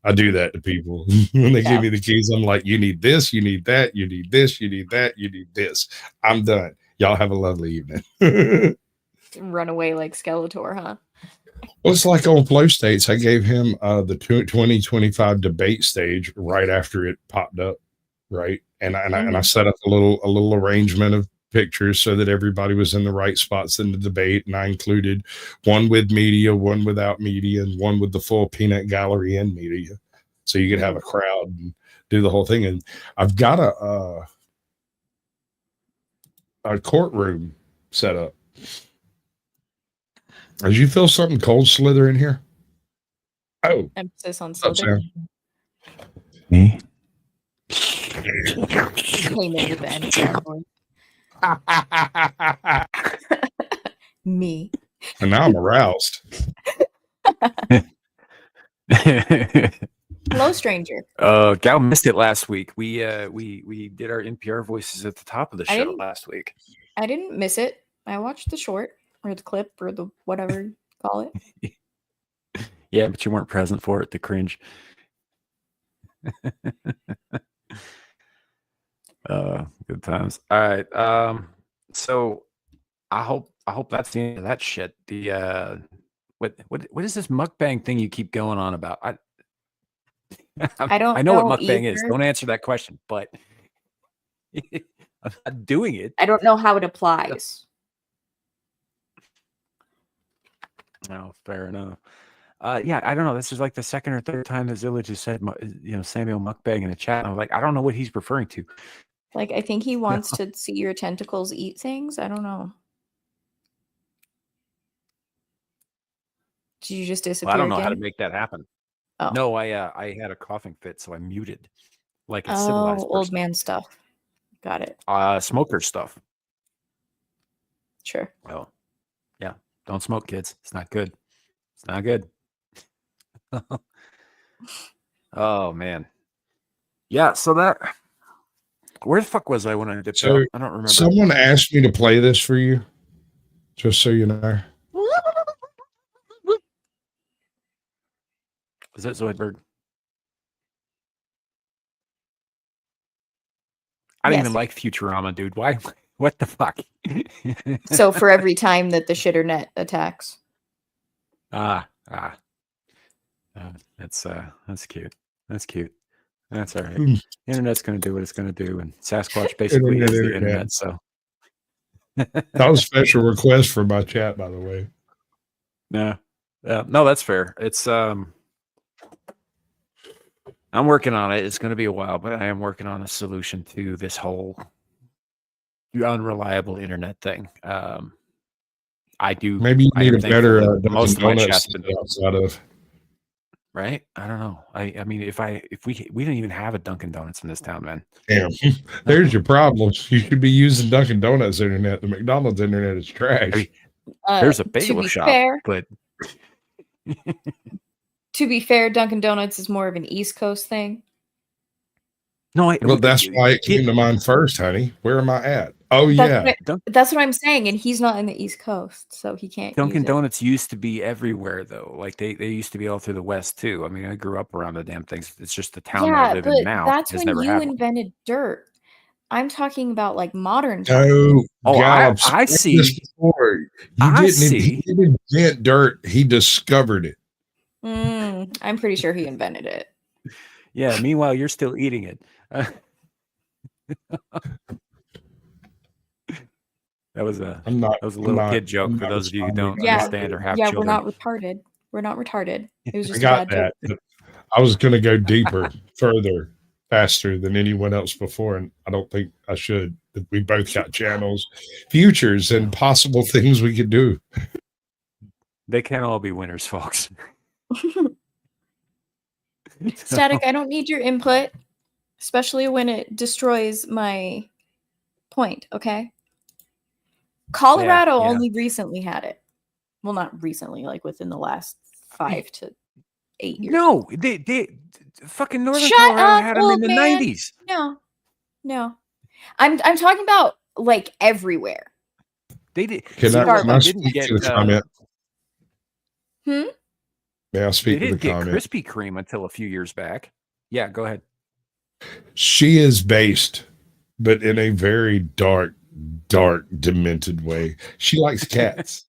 I do that to people. When they give me the keys, I'm like, "You need this, you need that, you need this, you need that, you need this. I'm done. Y'all have a lovely evening." Run away like Skeletor, huh? Well, it's like on Flow States. I gave him the 2025 debate stage right after it popped up, right? And I set up a little arrangement of pictures so that everybody was in the right spots in the debate. And I included one with media, one without media, and one with the full peanut gallery and media. So you could have a crowd and do the whole thing. And I've got a courtroom set up. Did you feel something cold slither in here? Oh, emphasis on slither. Me? Came in with the end sound voice. Me. And now I'm aroused. Hello, stranger. Gal missed it last week. We did our NPR voices at the top of the show last week. I didn't miss it. I watched the short or the clip or the whatever you call it. Yeah, but you weren't present for it. The cringe. Good times. All right. So I hope that's the end of that shit. The what is this mukbang thing you keep going on about? I don't I know what either. mukbang is. Don't answer that question, but I'm not doing it. I don't know how it applies. No, fair enough. Yeah, I don't know. This is like the second or third time that Zilla just said, Samuel mukbang in the chat. And I was like, I don't know what he's referring to. Like, I think he wants to see your tentacles eat things. I don't know. Did you just disappear? Well, I don't know again? how to make that happen. Oh. No, I had a coughing fit, so I muted. Like a civilized person. Old man stuff. Got it. Smoker stuff. Sure. Oh, yeah. Don't smoke, kids. It's not good. It's not good. Oh man. Yeah. So where the fuck was I when I dipped out? I don't remember. Someone asked me to play this for you, just so you know. Is that Zoidberg? I don't even like Futurama, dude. Why? What the fuck? So for every time that the shitternet attacks. That's cute. That's cute. That's all right. The internet's going to do what it's going to do, and Sasquatch basically is the internet. So that was a special request for my chat, by the way. No, that's fair. It's I'm working on it. It's going to be a while, but I am working on a solution to this whole unreliable internet thing. I do. Maybe you need a better most of my chat's been outside of. Right? I don't know. I mean, if we don't even have a Dunkin' Donuts in this town, man. Damn, there's your problem. You should be using Dunkin' Donuts internet. The McDonald's internet is trash. I mean, there's a bagel shop, but to be fair, Dunkin' Donuts is more of an East Coast thing. No, that's why it came to mind first, honey. Where am I at? Oh, That's what I'm saying, and he's not in the East Coast, so he can't. Dunkin' Donuts used to be everywhere, though. Like they used to be all through the West too. I mean, I grew up around the damn things. It's just the town I live in now. That's when you invented dirt. I'm talking about like modern times. I see. He didn't invent dirt. He discovered it. I'm pretty sure he invented it. Yeah. Meanwhile, you're still eating it. That was a little kid joke for those of you who don't understand or have children. We're not retarded. We're not retarded. It was just I got that. I was going to go deeper, further, faster than anyone else before, and I don't think I should. We both got channels, futures, and possible things we could do. They can't all be winners, folks. Static, I don't need your input, especially when it destroys my point, okay? Colorado only recently had it. Well, not recently, like within the last 5 to 8 years. No, they fucking Northern Colorado had them in the 90s. No. I'm talking about like everywhere. They did. Can I speak to the comment? May I speak to the comment? They didn't get Krispy Kreme until a few years back. Yeah, go ahead. She is based, but in a very dark, demented way. She likes cats.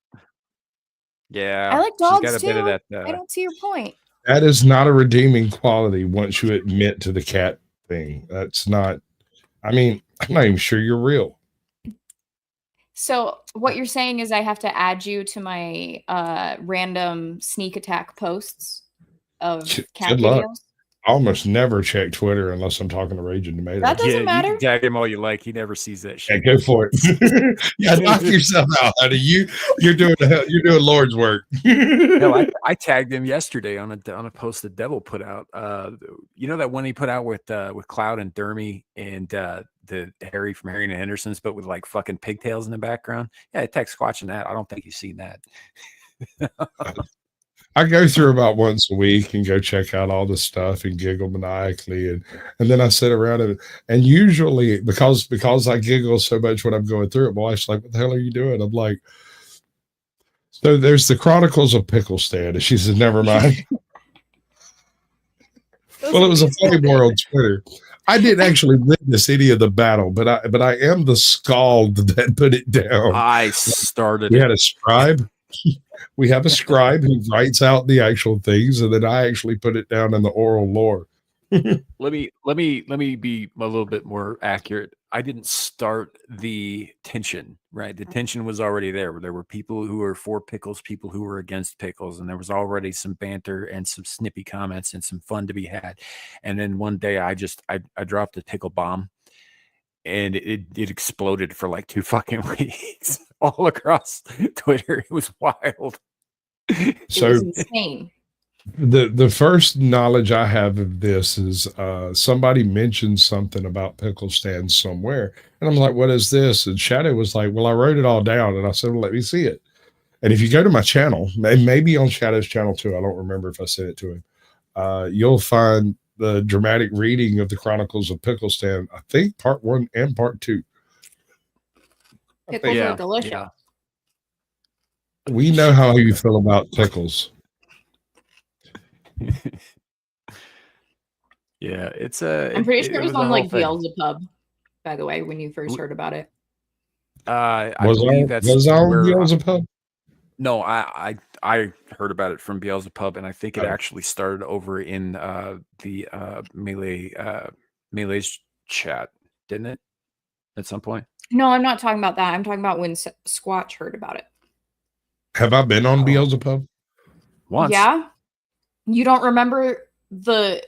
Yeah, I like dogs got a too. Bit of that, I don't see your point. That is not a redeeming quality once you admit to the cat thing. That's not. I mean, I'm not even sure you're real. So what you're saying is I have to add you to my random sneak attack posts of cat Good luck. videos? I almost never check Twitter unless I'm talking to Raging Tomato. That doesn't You matter. can tag him all you like. He never sees that Yeah, shit. go for it. Yeah, knock yourself out, honey. You're doing Lord's work. No, I tagged him yesterday on a post that Devil put out. You know that one he put out with Cloud and Dermy and the Harry from Harry and the Hendersons, but with like fucking pigtails in the background. Yeah, I text Squatching that. I don't think you've seen that. I go through about once a week and go check out all the stuff and giggle maniacally, and then I sit around and usually because I giggle so much when I'm going through it, my wife's like, "What the hell are you doing?" I'm like, "So there's the Chronicles of Pickle Stand," and she says, "Never mind." Well, it was a funny more on Twitter. I didn't actually witness any of the battle, but I am the scald that put it down. I started. We had a scribe. We have a scribe who writes out the actual things, and then I actually put it down in the oral lore. Let me be a little bit more accurate. I didn't start the tension, right? The tension was already there. There were people who were for pickles, people who were against pickles, and there was already some banter and some snippy comments and some fun to be had. And then one day I dropped a pickle bomb, and it exploded for like 2 fucking weeks all across Twitter. It was wild. So it was insane. The first knowledge I have of this is somebody mentioned something about pickle stands somewhere, and I'm like, "What is this?" And Shadow was like, "Well, I wrote it all down," and I said, "Well, let me see it." And if you go to my channel, maybe on Shadow's channel too, I don't remember if I sent it to him. You'll find the dramatic reading of the Chronicles of Pickle Stand. I think part 1 and part 2. Pickles are delicious. Yeah. We know how you feel about pickles. Yeah, it's I'm pretty sure it was on like Beelzebub, by the way, when you first heard about it. I believe that's where Beelzebub? No, I heard about it from Beelzebub, and I think it actually started over in the Melee's chat, didn't it? At some point. No, I'm not talking about that. I'm talking about when Squatch heard about it. Have I been on Beelzebub? Once. Yeah. You don't remember the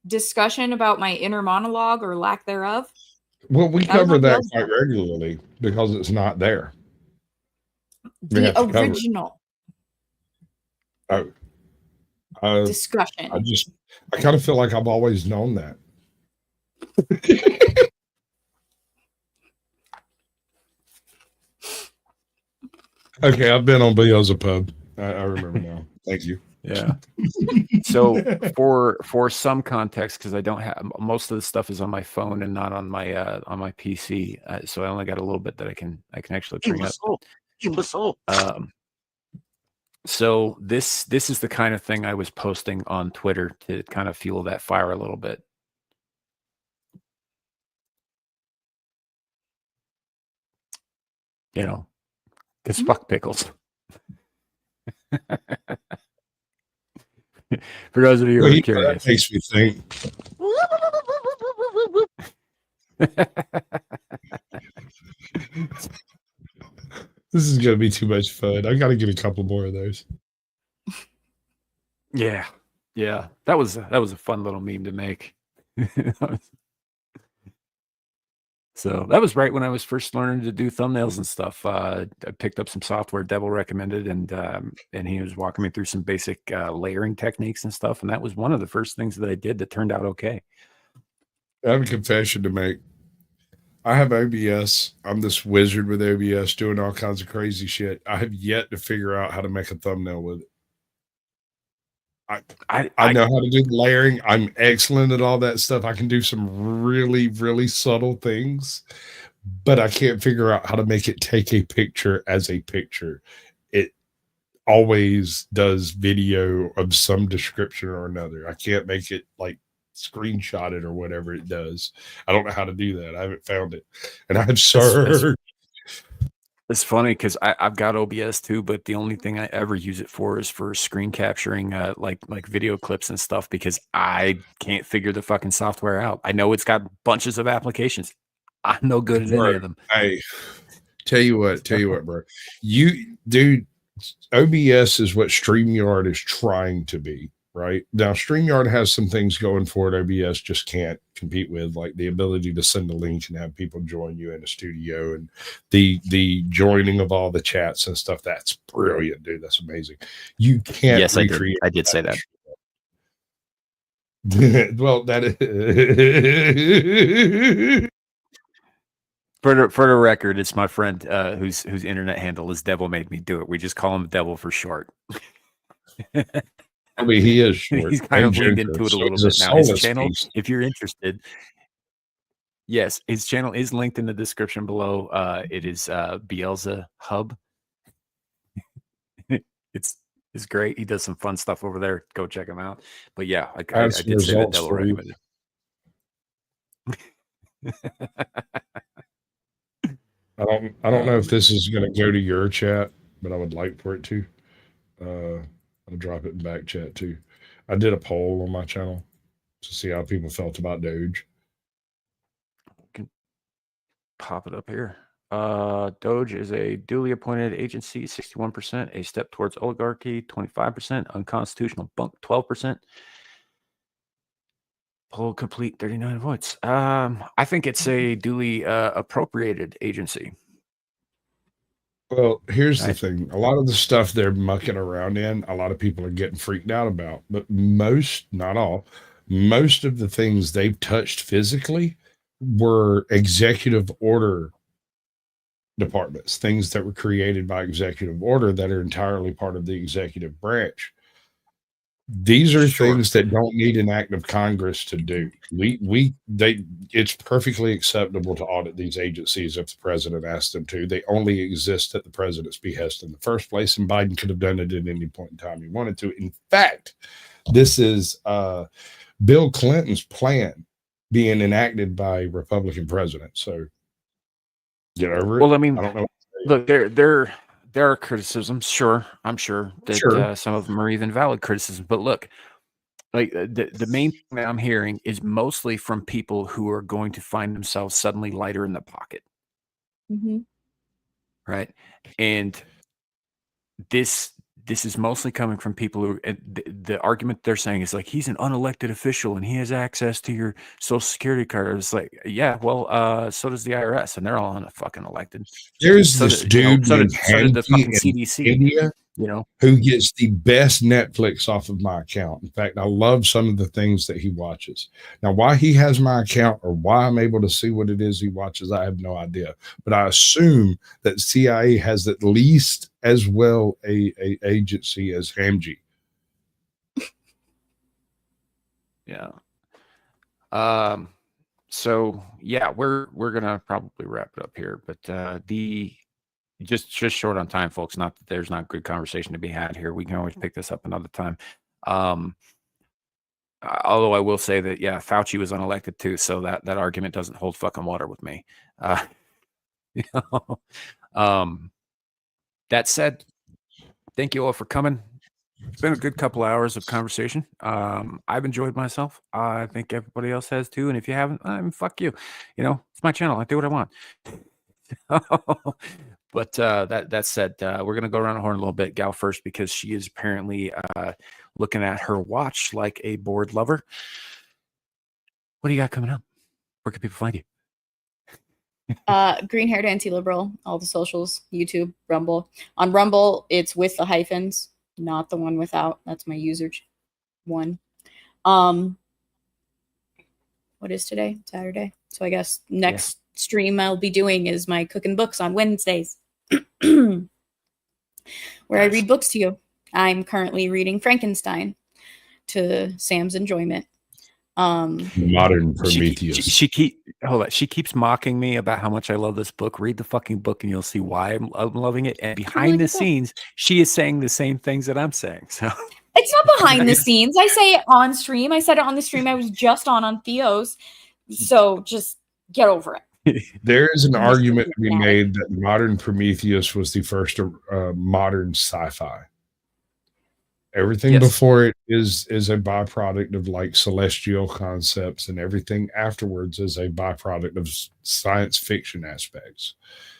discussion about my inner monologue or lack thereof? Well, we cover that quite regularly because it's not there. The original discussion. I kind of feel like I've always known that. Okay, I've been on Beelzebub. I remember now. Thank you. Yeah. So for some context, because I don't have most of the stuff is on my phone and not on my PC, so I only got a little bit that I can actually bring up. So this is the kind of thing I was posting on Twitter to kind of fuel that fire a little bit. You know, because fuck pickles. For those of you who are curious, that makes me think. This is gonna be too much fun. I got to get a couple more of those. Yeah, that was a fun little meme to make. So that was right when I was first learning to do thumbnails and stuff. I picked up some software Devil recommended, and he was walking me through some basic layering techniques and stuff. And that was one of the first things that I did that turned out okay. I have a confession to make. I have OBS. I'm this wizard with OBS doing all kinds of crazy shit. I have yet to figure out how to make a thumbnail with it. I know how to do layering. I'm excellent at all that stuff. I can do some really, really subtle things, but I can't figure out how to make it take a picture as a picture. It always does video of some description or another. I can't make it like screenshot it or whatever it does. I don't know how to do that. I haven't found it. And I've searched. It's funny because I've got OBS too, but the only thing I ever use it for is for screen capturing like video clips and stuff, because I can't figure the fucking software out. I know it's got bunches of applications. I'm no good at any of them. Hey, tell you what, bro. Dude, OBS is what StreamYard is trying to be, right? Now, StreamYard has some things going for it OBS just can't compete with, like the ability to send a link and have people join you in a studio, and the joining of all the chats and stuff. That's brilliant, dude. That's amazing. You can't Yes, recreate. I did say that. Well, that is For the record, it's my friend whose internet handle is Devil Made Me Do It. We just call him Devil for short. I mean, he is short. He's kind of leaned into it a little bit now. His channel, if you're interested, yes, his channel is linked in the description below. It is Bielza Hub. It's great. He does some fun stuff over there. Go check him out. But yeah, I did say that Devil recommended. I don't know if this is going to go to your chat, but I would like for it to. I'll drop it in back chat too. I did a poll on my channel to see how people felt about Doge. Can pop it up here. Doge is a duly appointed agency, 61%, a step towards oligarchy, 25%, unconstitutional bunk, 12%. Poll complete, 39 votes. I think it's a duly appropriated agency. Well, here's the thing. A lot of the stuff they're mucking around in, a lot of people are getting freaked out about. But most, not all, most of the things they've touched physically were executive order departments, things that were created by executive order that are entirely part of the executive branch. These are things that don't need an act of Congress to do. It's perfectly acceptable to audit these agencies if the president asked them to. They only exist at the president's behest in the first place, and Biden could have done it at any point in time he wanted to. In fact, this is Bill Clinton's plan being enacted by Republican presidents. So get over it. Well, I mean, I don't know. Look, there are criticisms, sure. I'm sure that some of them are even valid criticisms. But look, like the main thing that I'm hearing is mostly from people who are going to find themselves suddenly lighter in the pocket. Mm-hmm. Right. And this is mostly coming from people who the argument they're saying is like, he's an unelected official and he has access to your social security card. It's like, yeah, well, so does the IRS, and they're all fucking elected. There's this dude named the fucking CDC, India, who gets the best Netflix off of my account. In fact, I love some of the things that he watches. Now, why he has my account or why I'm able to see what it is he watches, I have no idea. But I assume that CIA has at least as well a agency as Hamji. Yeah. So yeah, we're gonna probably wrap it up here, but just short on time, folks. Not that there's not good conversation to be had here. We can always pick this up another time. Although I will say that, yeah, Fauci was unelected too, so that argument doesn't hold fucking water with me. That said, thank you all for coming. It's been a good couple hours of conversation. I've enjoyed myself. I think everybody else has too. And if you haven't, fuck you. It's my channel. I do what I want. But that said, we're gonna go around the horn a little bit. Gal first, because she is apparently looking at her watch like a bored lover. What do you got coming up? Where can people find you? Green-haired anti-liberal, all the socials, YouTube, Rumble. On Rumble, it's with the hyphens, not the one without. That's my user one. What is today? Saturday. So I guess next stream I'll be doing is my cooking books on Wednesdays, where I read books to you. I'm currently reading Frankenstein to Sam's enjoyment. Modern Prometheus. She keeps mocking me about how much I love this book. Read the fucking book and you'll see why I'm loving it. And behind the scenes, she is saying the same things that I'm saying. So it's not behind the scenes. I say it on stream. I said it on the stream I was just on Theo's. So just get over it. There is an argument to be made that Modern Prometheus was the first modern sci-fi. Everything before it is a byproduct of like celestial concepts, and everything afterwards is a byproduct of science fiction aspects.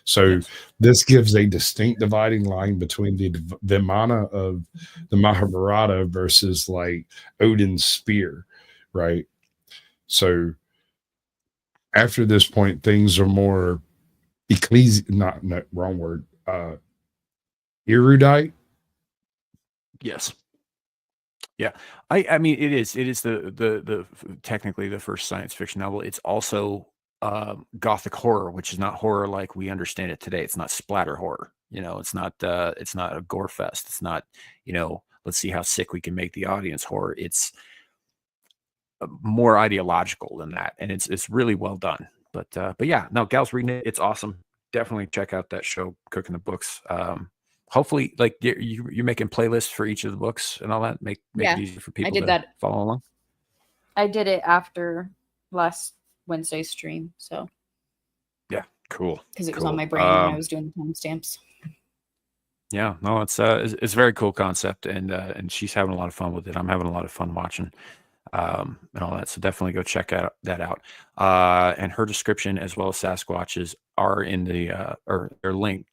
So this gives a distinct dividing line between the Vimana of the Mahabharata versus like Odin's spear, right? So after this point, things are more not wrong word, erudite. Yes. Yeah, I mean it is the technically the first science fiction novel. It's also gothic horror, which is not horror like we understand it today. It's not splatter horror. It's not a gore fest. It's not, let's see how sick we can make the audience horror. It's more ideological than that, and it's really well done. But yeah, no, Gal's reading it. It's awesome. Definitely check out that show, Cooking the Books. Hopefully, like you're making playlists for each of the books and all that. Make it easy for people to follow along. I did it after last Wednesday's stream, so yeah, cool. Because it was on my brain when I was doing the timestamps. Yeah, no, it's a very cool concept, and she's having a lot of fun with it. I'm having a lot of fun watching, and all that. So definitely go check that out. And her description as well as Sasquatch's are in the or their link.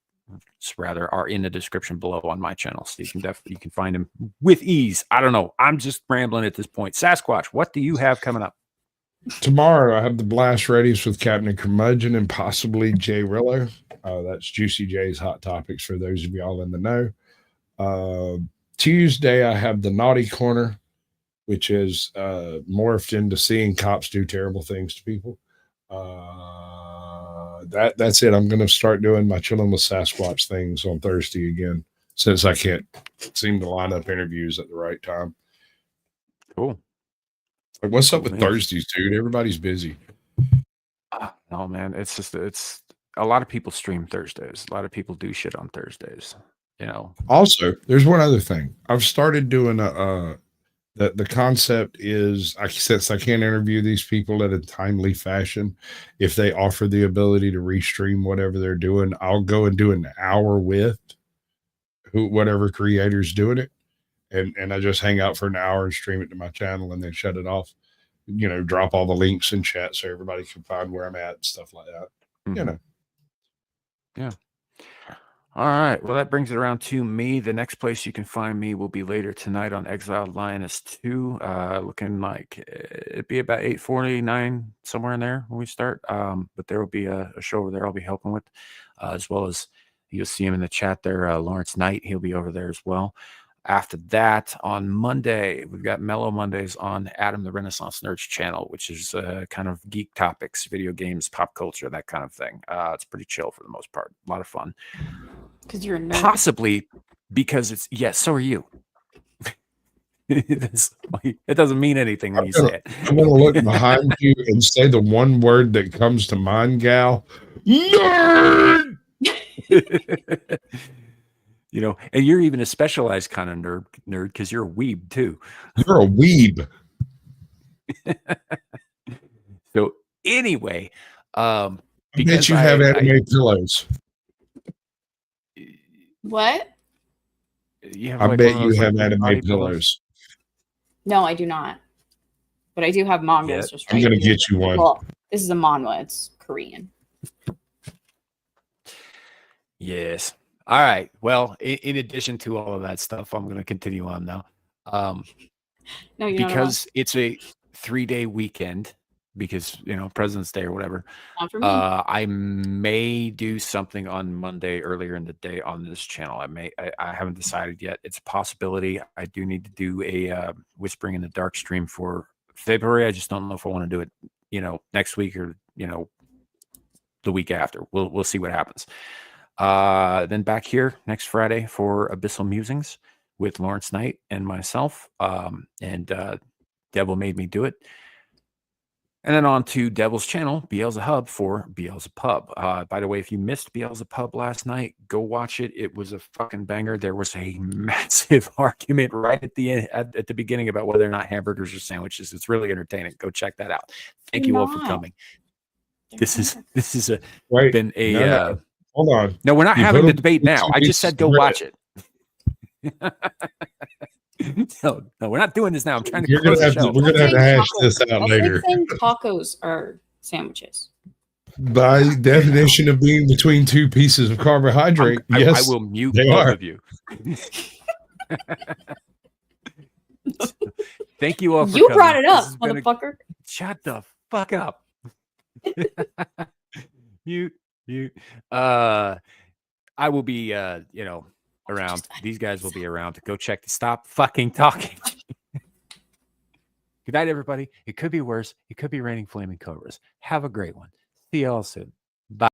Rather are in the description below on my channel, so you can find them with ease. I don't know, I'm just rambling at this point. Sasquatch, what do you have coming up tomorrow? I have the blast readies with Captain Curmudgeon and possibly Jay Rillo. That's Juicy J's Hot Topics for those of y'all in the know. Tuesday I have the Naughty Corner, which is morphed into seeing cops do terrible things to people. That's it. I'm going to start doing my chilling with Sasquatch things on Thursday again, since I can't seem to line up interviews at the right time. Cool. Like, what's up with Thursdays, dude? Everybody's busy. No, man. It's just a lot of people stream Thursdays. A lot of people do shit on Thursdays. Also, there's one other thing. I've started doing the concept is, since I can't interview these people at a timely fashion, if they offer the ability to restream whatever they're doing, I'll go and do an hour with whatever creator's doing it. And I just hang out for an hour and stream it to my channel and then shut it off, drop all the links in chat so everybody can find where I'm at and stuff like that. Mm-hmm. Yeah. All right. Well, that brings it around to me. The next place you can find me will be later tonight on Exiled Lioness 2. Looking like it'd be about 8:49, somewhere in there when we start. But there will be a show over there I'll be helping with, as well as you'll see him in the chat there. Lawrence Knight, he'll be over there as well. After that, on Monday, we've got Mellow Mondays on Adam the Renaissance Nerd's channel, which is kind of geek topics, video games, pop culture, that kind of thing. It's pretty chill for the most part. A lot of fun. Because you're a nerd. Possibly because it's, yes, so are you. It doesn't mean anything when you say it. I'm going to look behind you and say the one word that comes to mind, Gal. Nerd! And you're even a specialized kind of nerd because you're a weeb too. You're a weeb. So anyway, I bet you have anime pillows. What? I bet you have anime pillows. No, I do not. But I do have mangas. Just I'm going to get you one. Well, this is a manhwa. It's Korean. Yes. All right. Well, in addition to all of that stuff, I'm going to continue on now. No, because it's a 3-day weekend, because President's Day or whatever. Not for me. I may do something on Monday earlier in the day on this channel. I haven't decided yet. It's a possibility. I do need to do a Whispering in the Dark stream for February. I just don't know if I want to do it, next week or the week after. We'll see what happens. Then back here next Friday for Abyssal Musings with Lawrence Knight and myself. And Devil made me do it. And then on to Devil's channel, Beelzehub, for Beelzepub. By the way, if you missed Beelzepub last night, go watch it. It was a fucking banger. There was a massive argument right at the end, at the beginning, about whether or not hamburgers are sandwiches. It's really entertaining. Go check that out. Thank you all for coming. This is Hold on. No, we're not having the debate now. I just said go watch it. No, we're not doing this now. I'm trying to We're close gonna the have to. show. We're gonna have to hash this out That's later. like saying tacos are sandwiches. By definition of being between two pieces of carbohydrate, yes, I will mute they both are. of you. Thank you all for You coming. brought it This up, has been motherfucker. Shut the fuck up. Mute. I will be around. These guys will be around to go check. Stop fucking talking. Good night, everybody. It could be worse. It could be raining flaming cobras. Have a great one. See y'all soon. Bye.